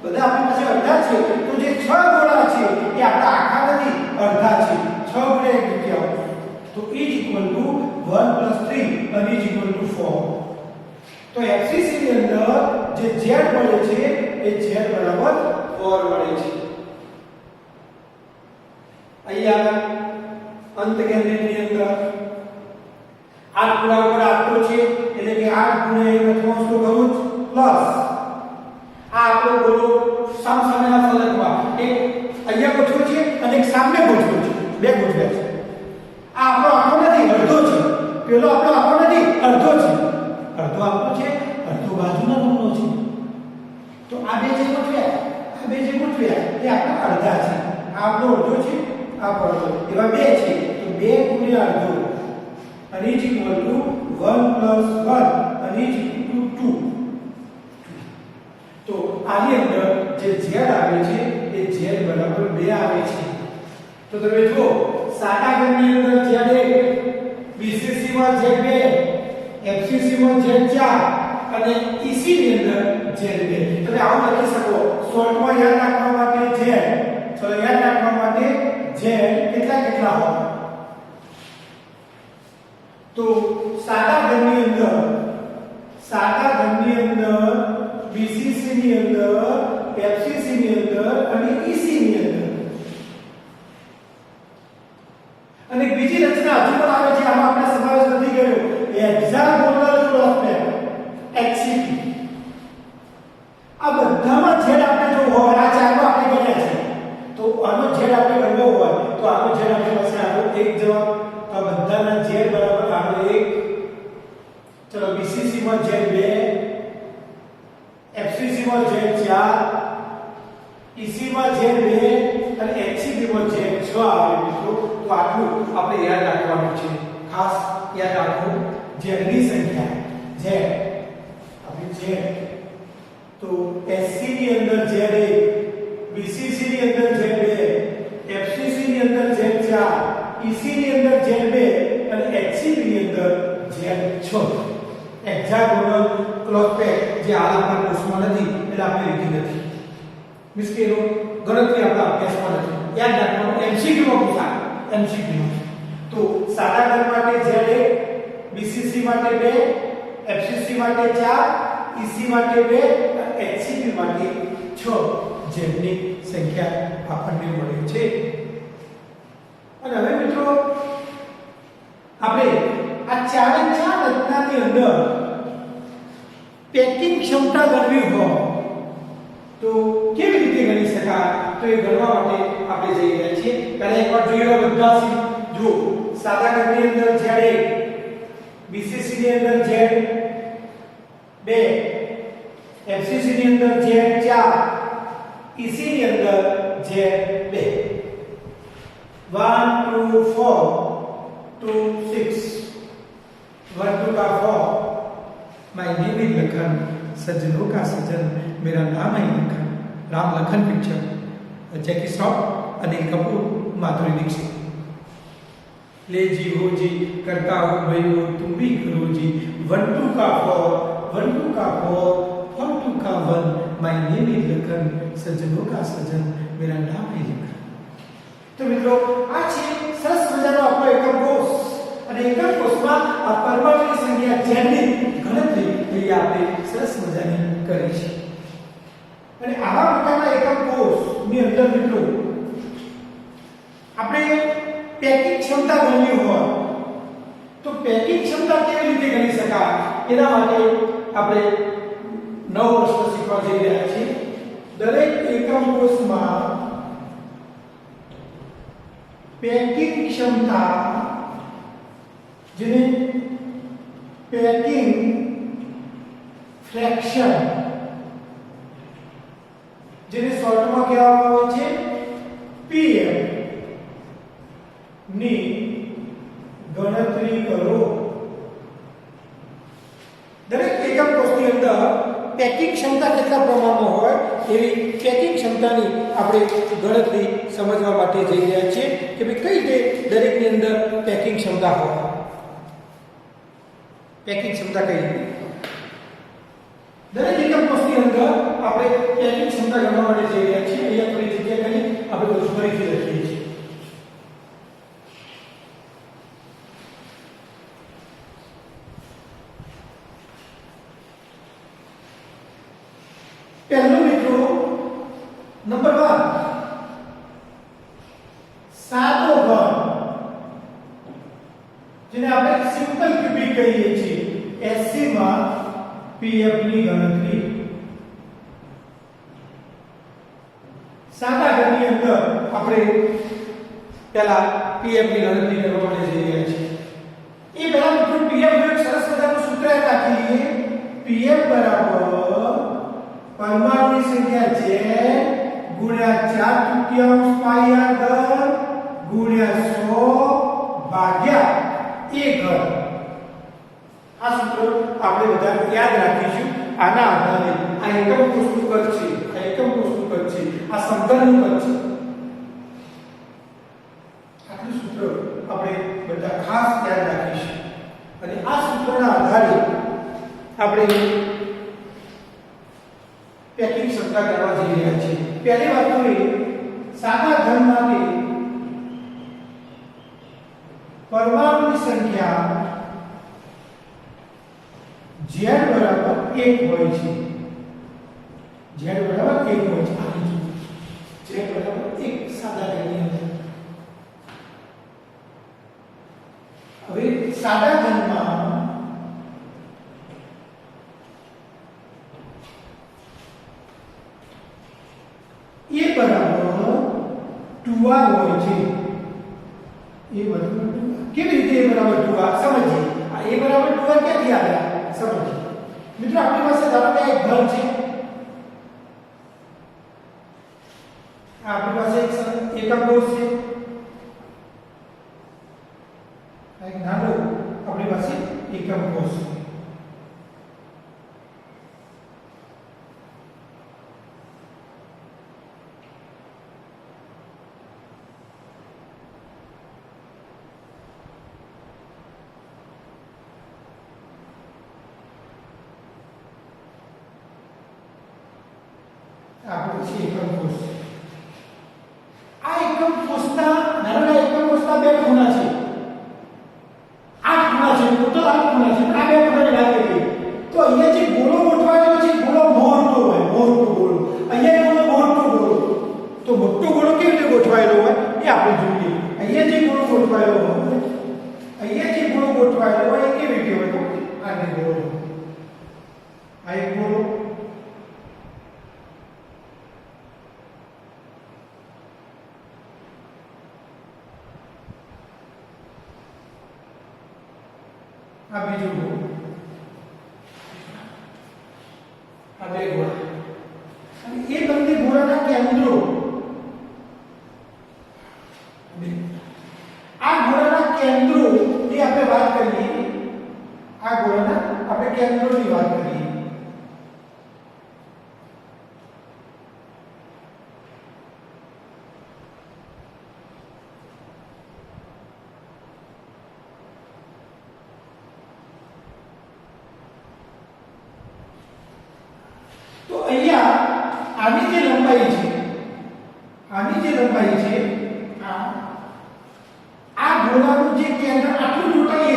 બધા આપણી પાસે અડધા છે તો જે 6 ગોળા છે એ આપણા આખા નથી અડધા છે 6 ગુણ્યા 1 દુતિયાંશ તો ઇઝ ઇક્વલ ટુ 1 + 3 અને ઇઝ ઇક્વલ ટુ 4 તો FCC ની અંદર જે z મળે છે એ z બરાબર 4 મળે છે અહીંયા અંતકેન્દ્રની અંદર 8 ગુણા ઉપર આપતો છે એટલે કે 8 ગુણ્યા 1 નો કૌંસ પ્લસ આ આપણો ગોળો સામસામેના ફલકમાં એક અહીંયા ગોઠવ્યો છે અને એક સામે ગોઠવ્યો છે બે ગોઠવ્યા છે આ આપણો આખો નથી અડધો છે પેલો આપણો આખો નથી અડધો છે અડધો આપણો છે અડધો બાજુના રૂમનો છે તો આ બે જે ગોઠવ્યા એ આપણા અડધા છે આ આપણો અડધો છે આ અડધો એવા બે છે તો 2 ગુણ્યા અડધો અને ઇઝ ઇક્વલ ટુ 1 + 1 અને ઇઝ ઇક્વલ ટુ 2 તો આની અંદર જે z આવે છે એ z બરાબર 2 આવે છે તો તમે જુઓ સાદા ઘનની અંદર z1 BCC માં z2 FCC માં z4 અને EC ની અંદર z2 તમે આવું લખી શકો શોર્ટમાં યાદ રાખવા માટે z ચલો યાદ રાખવા માટે z કેટલા હોય તો સાદા ઘનની અંદર BCC ની અંદર FCC ની અંદર અને EC ની અંદર અને બીજી રચના હજુ પણ આવે છે આમાં આપણે સમાવેશ નથી કર્યો હેક્સાગોનલ ક્રોસપેક HCP આ બધામાં z આપણે જો હોય આ ચારનો આપણે ગણ્યા છે તો આનો z આપણે ગણવો હોય તો આનો z આપણી પાસે આનો એક જવાબ તો આ બધાના z બરાબર આનો 1 ચલો BCC માં z2 FCC માં z4 EC માં z2 અને HCP માં z6 આવે મિત્રો તો આટલું આપણે યાદ રાખવાનું છે ખાસ યાદ રાખો z ની સંખ્યા z આપણી z તો SC ની અંદર z1 BCC ની અંદર z2 FCC ની અંદર z4 EC ની અંદર z2 અને HCP ની અંદર z6 હેક્સાગોનલ ક્રોસપેક જે હાલ આપણા કોર્સમાં નથી એટલે આપણે લીધી નથી મીન્સ કે એનો ગણતરી આપણા અભ્યાસમાં નથી યાદ રાખવાનું MCQ માં પૂછાય MCQ તો સાદા ઘન માટે z1 BCC માટે 2 FCC માટે 4 EC માટે 2 અને HCP માટે 6 જેમની સંખ્યા આપણને મળે છે અને હવે મિત્રો આપણે આ ચારે ચાર રચનાની અંદર પેકિંગ ક્ષમતા ગણવી હોય તો કેવી રીતે ગણી શકાય તો એ ગણવા માટે આપણે જઈ રહ્યા છીએ પહેલા એકવાર જોઈએ બધા જો સાદા ઘનની અંદર z1 BCC ની અંદર z2 FCC ની અંદર z4 EC ની અંદર z2 1 2 4 2 6 1 2 का 4 माय नेम इज लखन सज्जनों का सज्जन मेरा नाम है लखन राम लखन पिक्चर जैकी श्रॉफ अनिल कपूर माधुरी दीक्षित ले जी हो जी करता हूँ भाई हो तुम भी करो जी 1 2 का 4 1 2 का 4 4 2 का 1 माय नेम इज लखन सज्जनों का सज्जन मेरा नाम है लखन तो मित्रों आ છે સરસ મજાનો આપણો એકમ કોર્સ અને એક જ કોષમાં આ પરમાણુની સંખ્યા જેની ગણતરી એ આપણે સરસ મજાની કરી છે. અને આવા પ્રકારના એકમ કોષની અંદર મિત્રો આપણે પેકિંગ ક્ષમતા ગણવી હોય તો પેકિંગ ક્ષમતા કેવી રીતે ગણી શકાય એના માટે આપણે નવો પ્રશ્ન શીખવા જઈ રહ્યા છીએ. દરેક એકમ કોષમાં પેકિંગ ક્ષમતા જેને પેકિંગ ફ્રેક્શન જેને શોર્ટમાં કહેવામાં આવે છે પીએમ ની ગણતરી કરો. દરેક એકમ કોષની અંદર પેકિંગ ક્ષમતા કેટલા પ્રમાણમાં હોય એવી પેકિંગ ક્ષમતાની આપણે ગણતરી સમજવા માટે જઈ રહ્યા છીએ કે ભાઈ કઈ રીતે દરેકની અંદર પેકિંગ ક્ષમતા હોય. પેકિંગ ક્ષમતા કઈ રીતે દરેક એકમ કોષની અંદર આપણે પેકિંગ ક્ષમતા ગણવા માટે જઈ રહ્યા છીએ. અહીંયા થોડી જગ્યા કરી આપણે બધું ફરીથી લખીએ છીએ. પહેલું મિત્રો નંબર 1 સાદો ઘન જેને આપણે સિમ્પલ ક્યુબિક કહીએ છીએ. SC માં PF ની ગણતરી સાદા ઘનની અંદર આપણે પહેલા PF ની ગણતરી કરવા માટે જઈ રહ્યા છીએ. એ પહેલા મિત્રો PF નું એક સરસ મજાનું સૂત્ર રાખી લઈએ. PF બરાબર પરમાણુની સંખ્યા જે ગુણ્યા 4/3 પાઈ r ઘન ગુણ્યા 100 ભાગ્યા a ઘન. આ સૂત્ર આપણે બધા યાદ રાખીશું. આના આધારે આ એકમ કોષનું કદ છે, આ એકમ કોષનું કદ છે, આ સમઘનનું કદ છે. આટલું સૂત્ર આપણે બધા ખાસ યાદ રાખીશું. અને આ સૂત્રના આધારે આપણે પેકિંગ ક્ષમતા કરવા જઈ રહ્યા છીએ. પહેલી વાત તો એ સાદા ઘન માટે પરમાણુની સંખ્યા Z બરાબર 1 હોય છે. Z બરાબર 1 હોય છે. આ લીધું Z બરાબર 1 સાદા ઘનની અંદર. હવે સાદા ઘનમાં એ બરાબર 2r હોય છે. એ બરાબર કેવી રીતે એ બરાબર 2r સમજીએ. આ એ બરાબર 2r ક્યાંથી આવ્યા સમજીએ. મિત્રો આપણી પાસે ધારો કે એક ઘન છે. આપણી પાસે એક એકમ કોષ છે. એક નાનો આપણી પાસે એકમ કોષ છે. આપણે છે એકમ કોષ. આ એકમ કોષના નાના એકમ કોષના બે ખૂણા છે. 8 ખૂણા છે. ટોટલ 8 ખૂણા છે. આ બે ખૂણાની વાત કરીએ તો અહીંયા જે ગોળો ગોઠવાયેલો છે ગોળો મોટો હોય, મોટો ગોળો. અહીંયા ગોળો મોટો ગોળો. તો મોટો ગોળો કેવી રીતે ગોઠવાયેલો હોય એ આપણે જોઈએ. અહીંયા જે ગોળો ગોઠવાયેલો હોય, અહીંયા જે ગોળો ગોઠવાયેલો હોય એ કેવી રીતે હોય? આ ગોળો. આ એક ગોળો. આ બીજું ગોળ. આ બે ગોળા. અને એ બંને ગોળાના કેન્દ્રો, આ ગોળાના કેન્દ્રોની આપણે વાત કરીએ. આ ગોળાના આપણે કેન્દ્રોની વાત કરીએ. તો અહીંયા આની જે લંબાઈ છે, આની જે લંબાઈ છે, આ ગોળાનું જે કેન્દ્ર આટલું ટોટલ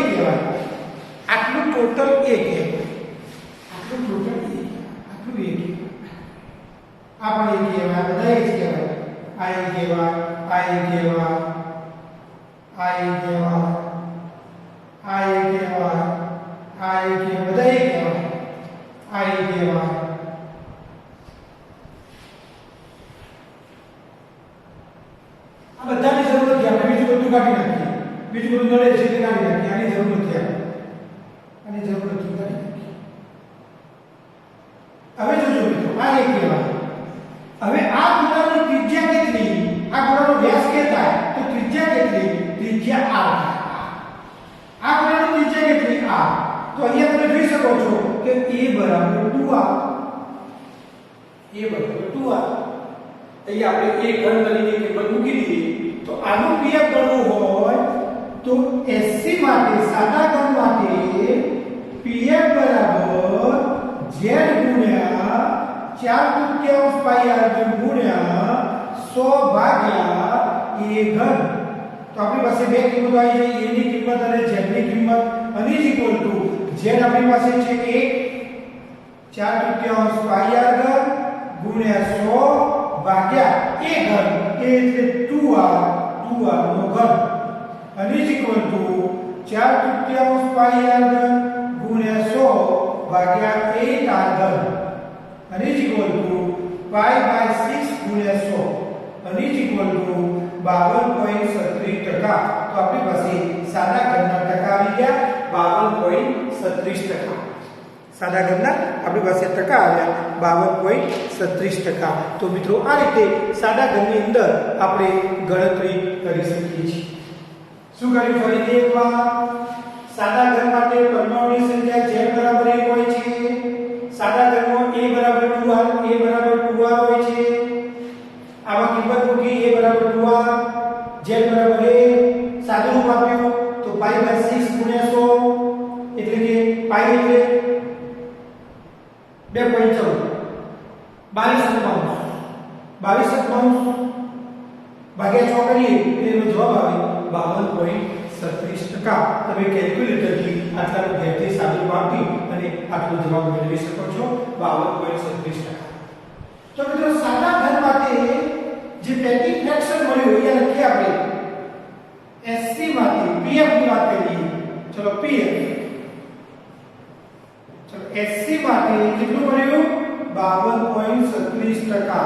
બધું કાઢી નાખીએ, બીજું બધું નડે છે તે કાઢી નાખીએ, આની જરૂર નથી, આની જરૂર નથી, કાઢી નાખીએ. હવે જોજો મિત્રો, આ એક કહેવાય. હવે આ ગોળાની ત્રિજ્યા કેટલી, આ ગોળાનો વ્યાસ કેટલા, તો ત્રિજ્યા કેટલી, ત્રિજ્યા r. આ ગોળાની ત્રિજ્યા કેટલી, r. તો અહીંયા તમે જોઈ શકો છો કે a બરાબર 2r, a બરાબર 2r. અહીંયા આપણે a ઘન તરીકે કિંમત મૂકી દીધી. તો આનું pf ગણવું હોય તો SC માટે, સાદા ઘન માટે pf બરાબર z ગુણ્યા 4/3 પાઈ r ઘન ગુણ્યા 100 ભાગ્યા a ઘન. તો આપણી પાસે બે કિંમતો આવી જાય, a ની કિંમત અને z ની કિંમત. અને ઇઝ ઇક્વલ ટુ z આપણી પાસે છે 1 4/3 પાઈ r ઘન ગુણ્યા 100 ભાગ્યા a ઘન, a એટલે 2r, 2r નો ઘન. અને is equal to 4/3 pi r ઘન ગુણ્યા 100 ભાગ્યા 8r ઘન. અને is equal to pi by 6 ગુણ્યા 100. અને ઇઝ ઇક્વલ ટુ 52.36%. તો આપણી પાસે સાદા ઘનના ટકા આવી ગયા 52.36%. સાદા ઘનના આપણી પાસે ટકા આવ્યા 52.36%. તો મિત્રો આ રીતે સાદા ઘનની અંદર આપણે ગણતરી કરી શકીએ છીએ. શું કર્યું ફરીથી એકવાર? સાદા ઘન માટે પરમાણુની સંખ્યા z બરાબર 1 હોય છે. સાદા ઘનમાં a બરાબર 2r, a બરાબર 2r હોય છે. આમાં કિંમત મૂકી, a બરાબર 2r, z બરાબર 1, સાદું રૂપ આપ્યું તો પાઈ બાય 6 ગુણ્યા 100 એટલે કે પાઈ એટલે 2.14, 22 ભાગ્યા 6 કરીએ એટલે એનો જવાબ આવે 52.36%. તમે કેલ્ક્યુલેટરથી આટલાનું ઘેરથી સાદું આપી અને આટલો જવાબ મેળવી શકો છો 52.36%. તો મિત્રો સાદા ઘન માટે જે પેટી ફ્રેક્શન મળ્યું એ લખીએ આપણે. SC માટે pf ની વાત કરીએ. ચલો pf, ચલો SC માટે કેટલું મળ્યું? 52.36%.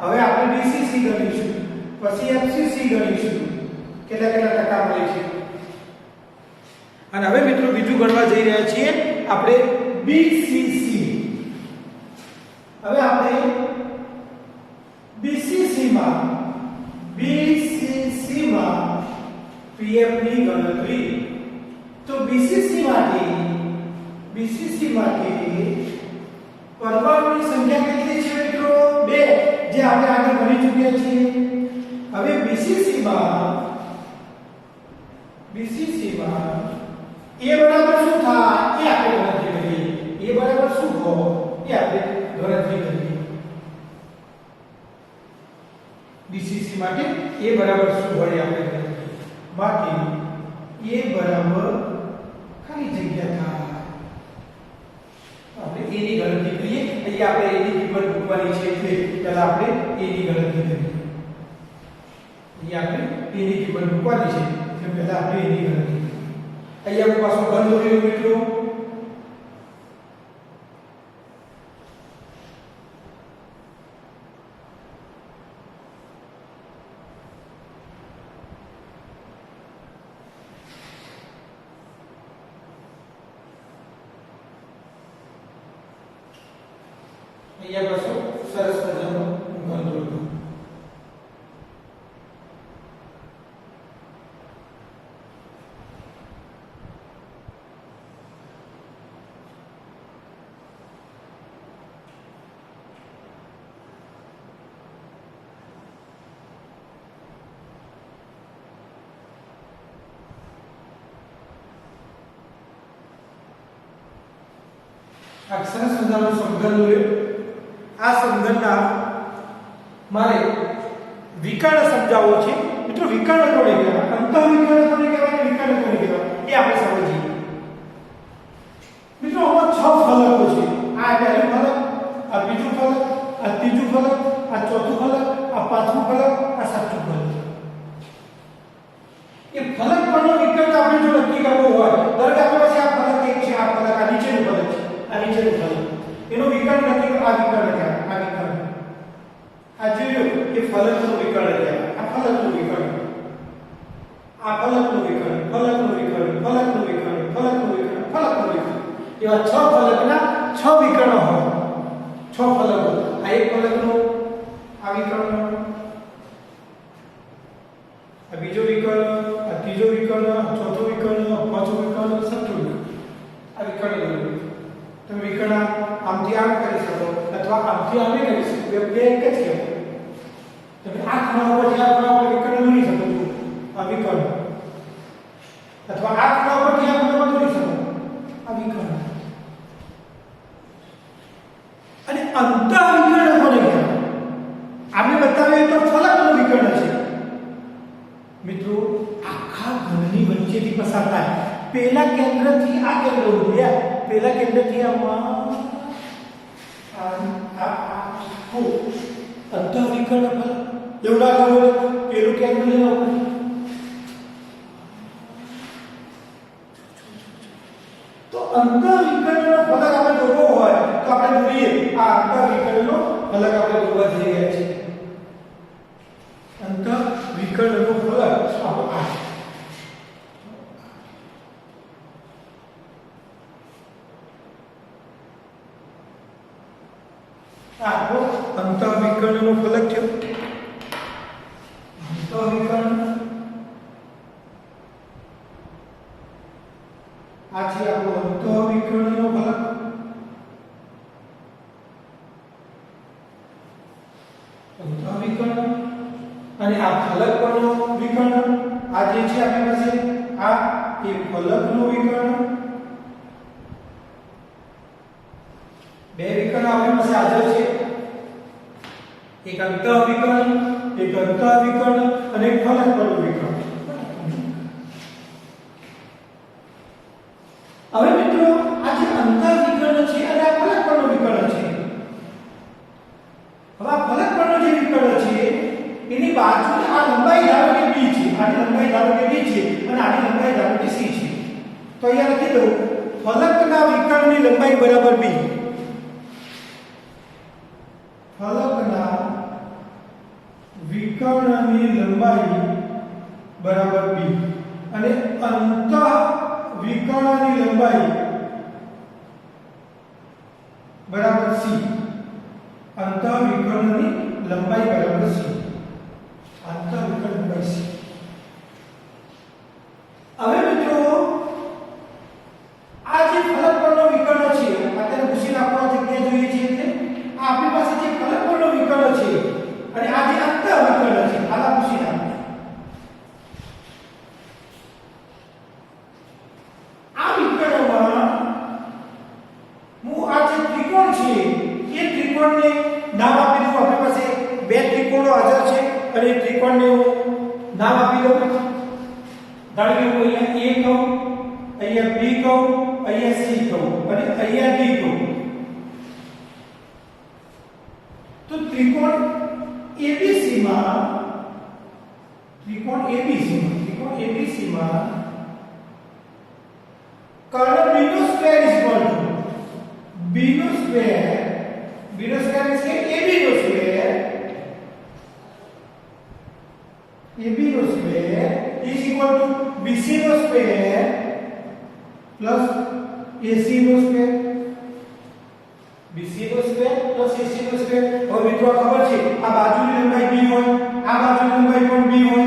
હવે આપણે BCC ગણીશું, પછી FCC ગણીશું, કેટલા ટકા મળે છે. અને હવે મિત્રો બીજું ગણવા જઈ રહ્યા છીએ આપણે BCC. હવે આપણે BCC માં pf ની ગણતરી. તો BCC માટે પરમાણુની સંખ્યા કેટલી છે મિત્રો? 2, જે આપણે આગળ ગણી ચૂક્યા છીએ. હવે BCC માં a બરાબર શું થાય એ આપણે ગણતરી કરીએ. a બરાબર શું હોય એ આપણે ગણતરી કરીએ. BCC માટે a બરાબર શું હોય આપણે ગણતરી માટે a બરાબર ખાલી જગ્યા થાય આપણે a ની ગણતરી કરીએ. અહીંયા આપણે a ની કિંમત મૂકવાની છે એટલે પહેલા આપણે a ની ગણતરી કરીએ. અહીંયા આપણે a ની કિંમત મૂકવાની છે એટલે પહેલા આપણે a ની ગણતરી કરીએ. અહીંયા આપણી પાસે ઘન દોરેલું મિત્રો. અહીંયા પાછું સરસ મજાનું ઘન દોરેલું. આ સરસ મજાનું સમઘન દોર્યું. આ સમઘનના મારે વિકર્ણ સમજાવવો છે મિત્રો. વિકર્ણ કોને કહેવાય, અંતઃવિકર્ણ કોને કહેવાય, વિકર્ણ કોને કહેવાય એ આપણે સમજીએ મિત્રો. આમાં 6 ફલકો છે. આ પહેલું ફલક, આ બીજું ફલક, આ ત્રીજું ફલક, આ ચોથું ફલક, આ પાંચમું ફલક, આ સાતમું ફલક. એ ફલક પરનો વિકર્ણ આપણે જો નક્કી કરવો હોય, ધારો કે આપણી પાસે આ ફલક એક છે, આ ફલક આ નીચેનું ફલક છે, આ નીચેનું ફલક, એનો વિકર્ણ નક્કી આ વિકર્ણ કહેવાય. આ વિકર્ણ આ જોયું એ ફલકનું વિકર્ણ કહેવાય. આ ફલકનું વિકર્ણ. આ ફલકનું વિકર્ણ, ફલકનું વિકર્ણ, ફલકનું વિકર્ણ, ફલકનું વિકર્ણ, ફલકનું વિકર્ણ, એવા 6 ફલકના 6 વિકર્ણો હોય. 6 ફલકો. આ એક ફલકનું આ વિકર્ણ, આ બીજો વિકર્ણ, આ ત્રીજો વિકર્ણ, ચોથો વિકર્ણ, પાંચમો વિકર્ણ, છઠ્ઠો વિકર્ણ. આ વિકર્ણ તમે વિકર્ણ આમથી આમ કરી શકો અથવા આમથી આમ કરી શકો. બે એક જ કહેવાય. તમે આ ખૂણા ઉપરથી આ ખૂણા ઉપર વિકર્ણ દોરી શકો છો. આ વિકર્ણ. અથવા આ ખૂણા ઉપરથી આ ખૂણા ઉપર દોરી શકો. આ વિકર્ણ. અને અંતઃ વિકર્ણ કોને કહેવાય? આપણે બતાવીએ તો ફલકનું વિકર્ણ છે. મિત્રો આખા ઘનની વચ્ચેથી પસાર થાય. પહેલા કેન્દ્રથી આ કેન્દ્ર ઉડ્યા, પહેલા કેન્દ્રથી આમાં અંતઃ વિકર્ણ ફલક એવું લાગે પેલું કેન્દ્ર લેવું. તો અંતઃ વિકર્ણનો ફલક આપણે દોરવો હોય તો આપણે દોરીએ. આ અંતઃ વિકર્ણનો ફલક આપણે દોરવા જઈ રહ્યા છીએ. અંતઃ વિકર્ણનો ફલક આપણે આખો અંતઃ વિકર્ણનો ફલક થયો. અંતઃ વિકર્ણ આ છે આપણો અંતઃ વિકર્ણનો ફલક. અંતઃ વિકર્ણ અને આ ફલક પરનો વિકર્ણ. આ જે છે આપણી પાસે આ એ ફલકનો વિકર્ણ. બે વિકર્ણ આપણી પાસે હાજર છે. એક અંતઃ વિકર્ણ, એક અંતઃ વિકર્ણ અને એક ફલક પરનો વિકર્ણ. હવે મિત્રો આ જે અંતઃ વિકર્ણ છે અને આ ફલક પરનો વિકર્ણ છે. હવે આ ફલક પરનો જે વિકર્ણ છે એની બાજુની આ લંબાઈ ધારો કે b છે, આની લંબાઈ ધારો કે b છે અને આની લંબાઈ ધારો કે c છે. તો અહીંયા લખી દઉં ફલકના વિકર્ણની લંબાઈ બરાબર b. ફલકના વિકર્ણની લંબાઈ બરાબર b અને અંતઃ વિકર્ણની લંબાઈ બરાબર c. અંતઃ વિકર્ણની લંબાઈ બરાબર c. અંતઃ વિકર્ણ લંબાઈ c. હવે મિત્રો આ જે ફલક પરનો વિકર્ણ છે અત્યારે ભૂસી નાખવા જગ્યા જોઈએ છે એટલે આ આપણી પાસે જે ફલક પરનો વિકર્ણ છે અને આ જે અંતઃ વિકર્ણ છે આલા ભૂસી નાખો. આ વિકર્ણમાં હું આ જે ત્રિકોણ છે એ ત્રિકોણને નામ આપી દઉં. આપણી પાસે બે ત્રિકોણો હાજર છે અને એ ત્રિકોણને હું નામ આપી દઉં. ધારો કે હું અહીંયા A કહું, અહીંયા B કહું, અહીંયા C કહું અને અહીંયા D કહું. તો ત્રિકોણ ABC માં કર્ણ B નો square is equal to B નો સ્ક્વેર is AB નો સ્ક્વેર AB નો square is equal to BC નો સ્ક્વેર પ્લસ AC નો સ્ક્વેર. BC નો સ્ક્વેર પ્લસ AC નો સ્ક્વેર. હવે મિત્રો ખબર છે આ બાજુની લંબાઈ b હોય, આ બાજુની લંબાઈ પણ b હોય,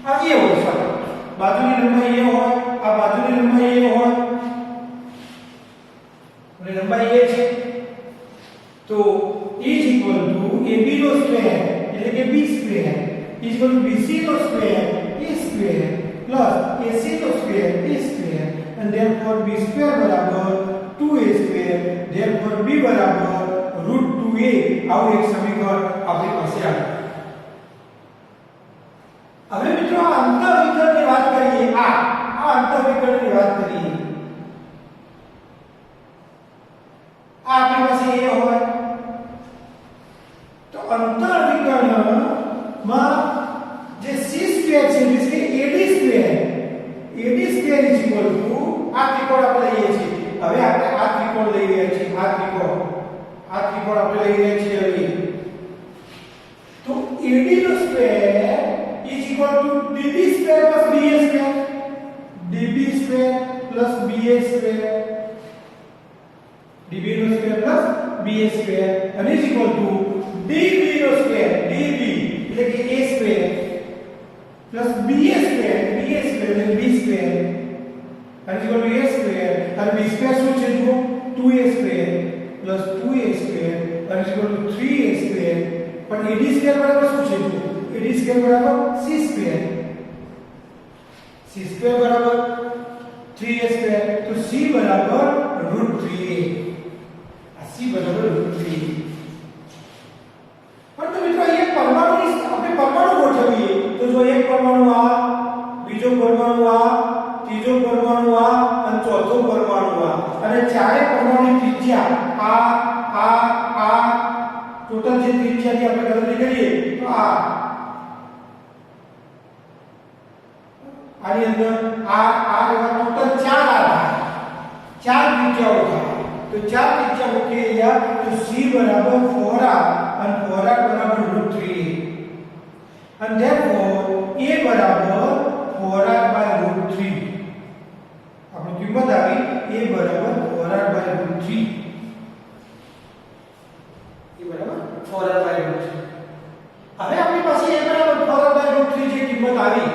આ a હોય. સોરી, બાજુની લંબાઈ a હોય, આ બાજુની લંબાઈ a હોય અને લંબાઈ a છે. તો is equal to AB નો સ્ક્વેર એટલે કે b square is equal to BC નો square a square plus AC નો square a square and therefore b square બરાબર 2a સ્ક્વેર. therefore b બરાબર √2a. આવું એક સમીકરણ આપણી પાસે આવ્યું. હવે મિત્રો આ અંતઃ વિકર્ણની વાત કરીએ. આ અંતઃ વિકર્ણની વાત કરીએ. આ આપણી પાસે a હોય તો અંતઃ વિકર્ણમાં જે c સ્ક્વેર છે એટલે કે AD square is equal to આ ત્રિકોણ આપણે લઈએ છીએ. હવે આપણે આ ત્રિકોણ લઈ રહ્યા છીએ. આ ત્રિકોણ આપણે લઈ રહ્યા છીએ. હવે તો AD નો square is equal to DB square square plus ba square, db square plus ba square, db નો સ્ક્વેર પ્લસ ba સ્ક્વેર અને ઇઝ ઇક્વલ ટુ db નો સ્ક્વેર, db એટલે કે a square plus ba square, એટલે b square અને is equal to a square અને b square શું છે જુઓ 2a square plus 2a square અને is equal to 3a square. પણ ad સ્ક્વેર બરાબર શું છે જુઓ, ad સ્ક્વેર બરાબર c સ્ક્વેર, c સ્ક્વેર બરાબર 3a સ્ક્વેર, તો c બરાબર √3a, c બરાબર √3a. પરંતુ મિત્રો એક પરમાણુની આપણે પરમાણુ ગોઠવીએ તો જો એક પરમાણુ આ, બીજો પરમાણુ આ, ત્રીજો પરમાણુ આ અને ચોથો પરમાણુ આ અને ચારે પરમાણુની ત્રિજ્યા આ ટોટલ જે ત્રિજ્યાની આપણે ગણતરી કરીએ તો આની અંદર આ એવા ટોટલ 4 આ થાય, 4 ત્રિજ્યાઓ થાય. તો 4 ત્રિજ્યા મૂકીએ અહીંયા તો c બરાબર 4r અને 4r બરાબર √3a and therefore a બરાબર 4r by √3. આપણું કિંમત આવી a બરાબર 4r by √3, a બરાબર 4r by √3. હવે આપણી પાસે a બરાબર 4r by √3 જે કિંમત આવી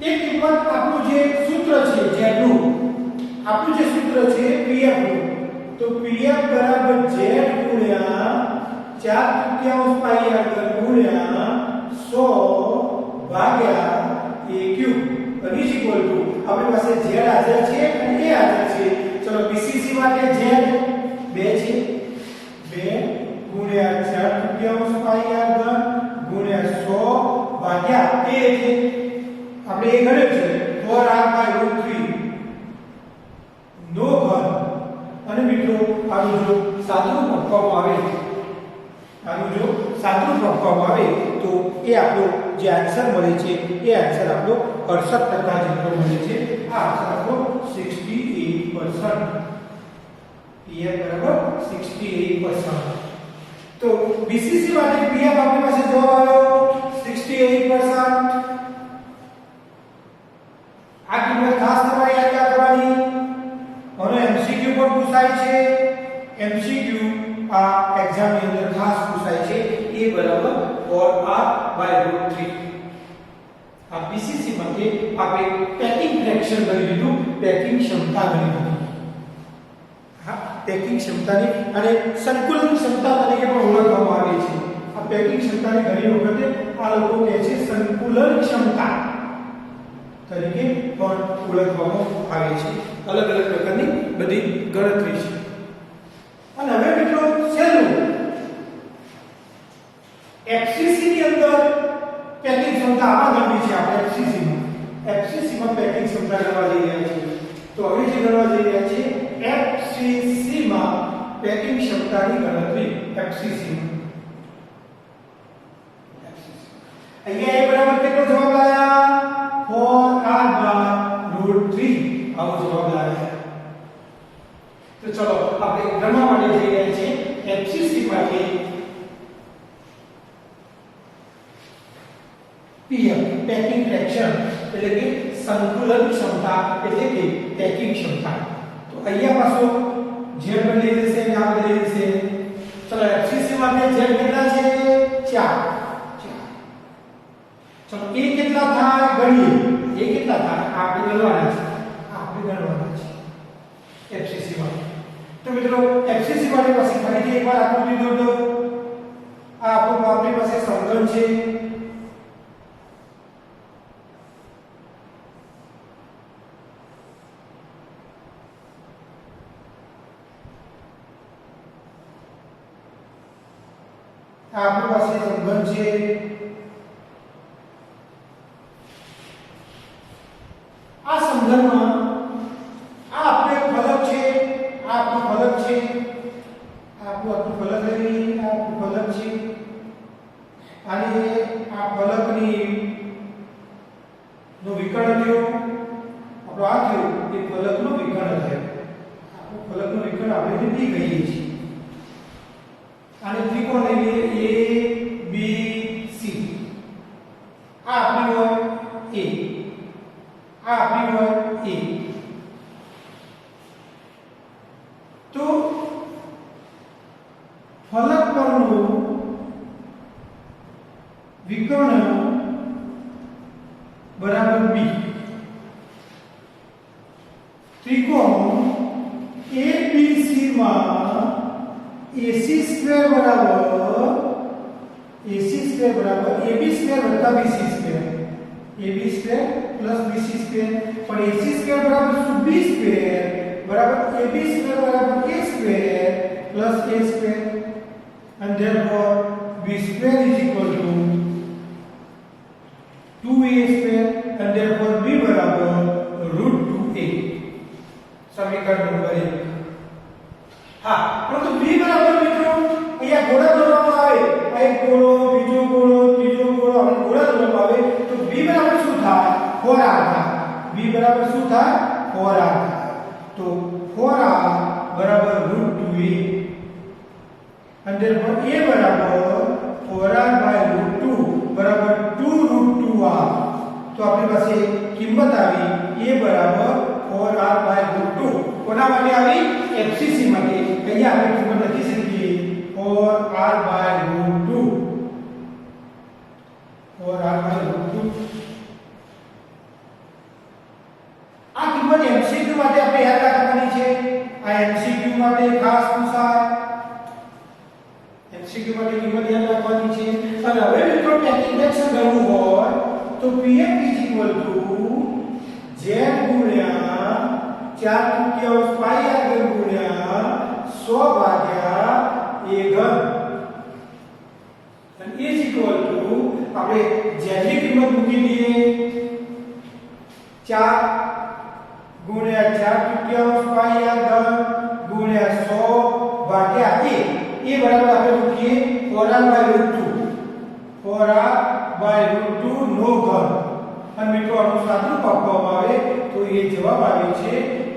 એ કિંમત આપણું જે સૂત્ર છે જેનું આપણું જે સૂત્ર છે pf નું, તો pf બરાબર z ગુણ્યા 4/3 પાઈ r ગુણ્યા 100 ભાગ્યા a ક્યુબ અને ઇઝ ઇક્વલ ટુ આપણી પાસે z હાજર છે અને a હાજર છે. ચલો pcc માટે z 2 છે, 2 ગુણ્યા 4/3 પાઈ r ગુણ્યા 100 ભાગ્યા a છે આપણે એ ગણ્યું છે 4r by √3 નો ઘન. અને મિત્રો આનું જો સાદુરૂપ આપવામાં આવે તો એ આપણો જે આન્સર મળે છે એ આન્સર આપણો 68% જેટલો મળે છે. આ આન્સર આપણો 68%, pf બરાબર 68%. તો BCC માટે pf આપણી પાસે જવાબ આવ્યો 68%. આ કિંમત ખાસ તમારે યાદ રાખવાની. અને MCQ પણ પૂછાય છે, MCQ આ એક્ઝામ ની અંદર ખાસ પૂછાય છે a બરાબર 4r by √3. આ BCC માટે આપણે પેકિંગ ફ્રેક્શન કરી લીધું, પેકિંગ ક્ષમતા ગણી લીધી. હા, પેકિંગ ક્ષમતાની અને સંકુલન ક્ષમતા તરીકે પણ ઓળખવામાં આવે છે. આ પેકિંગ ક્ષમતાને ઘણી વખતે આ લોકો કહે છે સંકુલન ક્ષમતા તરીકે પણ ઓળખવામાં આવે છે. અલગ અલગ પ્રકારની બધી ગણતરી છે. અને હવે મિત્રો છેલ્લું FCC ની અંદર પેકિંગ ક્ષમતા આમાં ગણવી છે આપણે FCC માં પેકિંગ ક્ષમતા ગણવા જઈ રહ્યા છીએ. તો હવે જે ગણવા જઈ રહ્યા છીએ FCC માં પેકિંગ ક્ષમતાની ગણતરી FCC માં. અહીંયા એ બરાબર કેટલો જવાબ લાયા 4r by √3 આવો જવાબ લાવ્યા. તો ચલો આપણે ગણવા માટે જઈ રહ્યા છીએ FCC માટે pf પેકિંગ ફ્રેક્શન એટલે કે સંકુલન ક્ષમતા એટલે કે પેકિંગ ક્ષમતા. તો અહીંયા પાછો z બદલી જશે અને આ બદલી જશે. ચલો FCC માટે z કેટલા છે 4. ચલો a કેટલા થાય ગણીએ. a કેટલા થાય આપણે ગણવાના છે, FCC માટે. તો મિત્રો FCC માટે પાસે ફરીથી એકવાર આકૃતિ દોરો. આ આપણું આપણી પાસે સમઘન છે. આ આપણી પાસે સમઘન છે. આ સમઘનમાં આ આપણે ફલક છે, આ આપણું ફલક છે, આ આપણું ફલક લઈ, આ આપણું ફલક છે. અને આ ફલકની નો વિકર્ણ થયો, આપણો આ થયો એ ફલકનું વિકર્ણ થયું. આપણું ફલકનું વિકર્ણ આપણે ડી કહીએ છીએ. આને ત્રિકોણ લઈએ A B C. આ આપણી હોય A, આ આપણી હોય a. તો ફલક પરનું વિકર્ણ બરાબર b. ત્રિકોણ ABC માં AC સ્ક્વેર બરાબર AB સ્ક્વેર વત્તા BC square, AB square plus BC square, પણ AC સ્ક્વેર બરાબર શું B સ્ક્વેર બરાબર AB સ્ક્વેર બરાબર A square plus A square, and therefore B square is equal to 2A square, and therefore B बराबर √2A. समीकरण number 1. हाँ, परंतु B बराबर મિત્રો અહીંયા ગોળા દોરવામાં આવે, આ એક ગોળો, બીજો ગોળો, ત્રીજો ગોળો, અને ગોળા દોરવામાં આવે તો B બરાબર શું થાય? 4R થાય. B બરાબર શું થાય? 4R થાય. તો 4R બરાબર √2A, and therefore A બરાબર 4R by √2 બરાબર 2√2R. તો આપણી પાસે કિંમત આવી A બરાબર 4R by √2. કોના માટે આવી? FCC માટે. અહીંયા આપણે કિંમત લખી શકીએ 4R by √2. 4R by √2. આ કિંમત MCQ માટે આપણે યાદ રાખવાની છે. આ MCQ માટે ખાસ પૂછાય. MCQ માટે કિંમત યાદ રાખવાની છે. અને હવે મિત્રો પેકિંગ ફ્રેક્શન ગણવું હોય તો Pf Z ગુણ્યા 4/3 પાઈ r ગુણ્યા 100 ભાગ્યા a ઘન, અને ઇઝ ઇક્વલ ટુ આપણે z ની કિંમત મૂકી દઈએ 4 ગુણ્યા 4/3 પાઈ r ઘન ગુણ્યા 100 ભાગ્યા a. એ બરાબર આપણે મૂકીએ 4r by √2, 4r by √2 નો ઘન. અને મિત્રો આનું સાદું આપવામાં આવે તો એ જવાબ આવે છે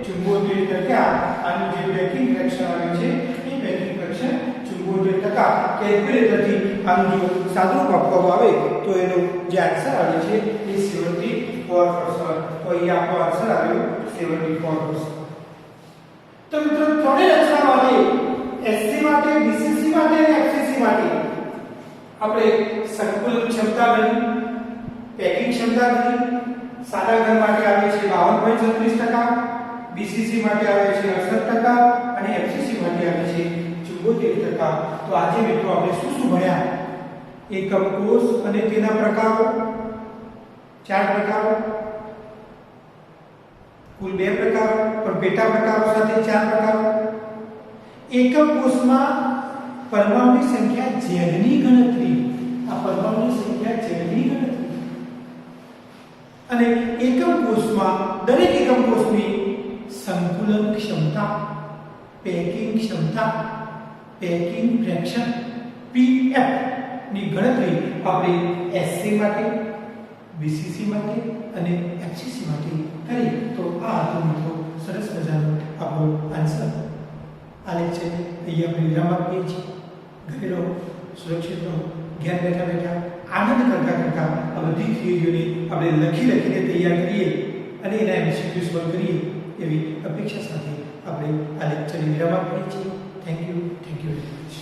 74%. આનું જે પેકિંગ ફ્રેક્શન આવે છે એ પેકિંગ ફ્રેક્શન 74%. કેલ્ક્યુલેટરથી આનું જો સાદું આપવામાં આવે તો એનો જે આન્સર આવે છે એ 74%. તો અહીંયા આપણો આન્સર આવ્યો 74%. તો મિત્રો ત્રણેય રચના માટે SC માટે, BCC માટે અને FCC માટે આપણે સંકુલ ક્ષમતા ગણી, પેકિંગ ક્ષમતા ગણી. સાદા ઘન માટે આવે છે 52.36%, BCC માટે આવે છે 68% અને FCC માટે આવે છે 74%. તો આજે મિત્રો આપણે શું શું ભણ્યા? એકમ કોષ અને તેના પ્રકારો, 4 પ્રકારો, કુલ 2 પ્રકારો, પણ પેટા પ્રકારો સાથે 4 પ્રકારો. એકમ કોષમાં પરમાણુની સંખ્યા Z ની ગણતરી, આ પરમાણુની સંખ્યા Z ની ગણતરી, અને એકમ કોષમાં દરેક એકમ કોષની સંકુલન ક્ષમતા, પેકિંગ ક્ષમતા, પેકિંગ ફ્રેક્શન PF ની ગણતરી આપણે SC માટે, BCC માટે અને FCC માટે કરી. તો આ હતો મિત્રો સરસ મજાનો આપણો આન્સર. આ લેક્ચર અહીંયા આપણે વિરામ આપીએ છીએ. ઘરે રહો, સુરક્ષિત રહો, ઘેર બેઠા બેઠા આનંદ કરતા આ બધી થિયરીઓને આપણે લખીને તૈયાર કરીએ અને એના MCQ સોલ્વ કરીએ એવી અપેક્ષા સાથે આપણે આ લેક્ચરને વિરામ આપીએ છીએ. Thank you very much.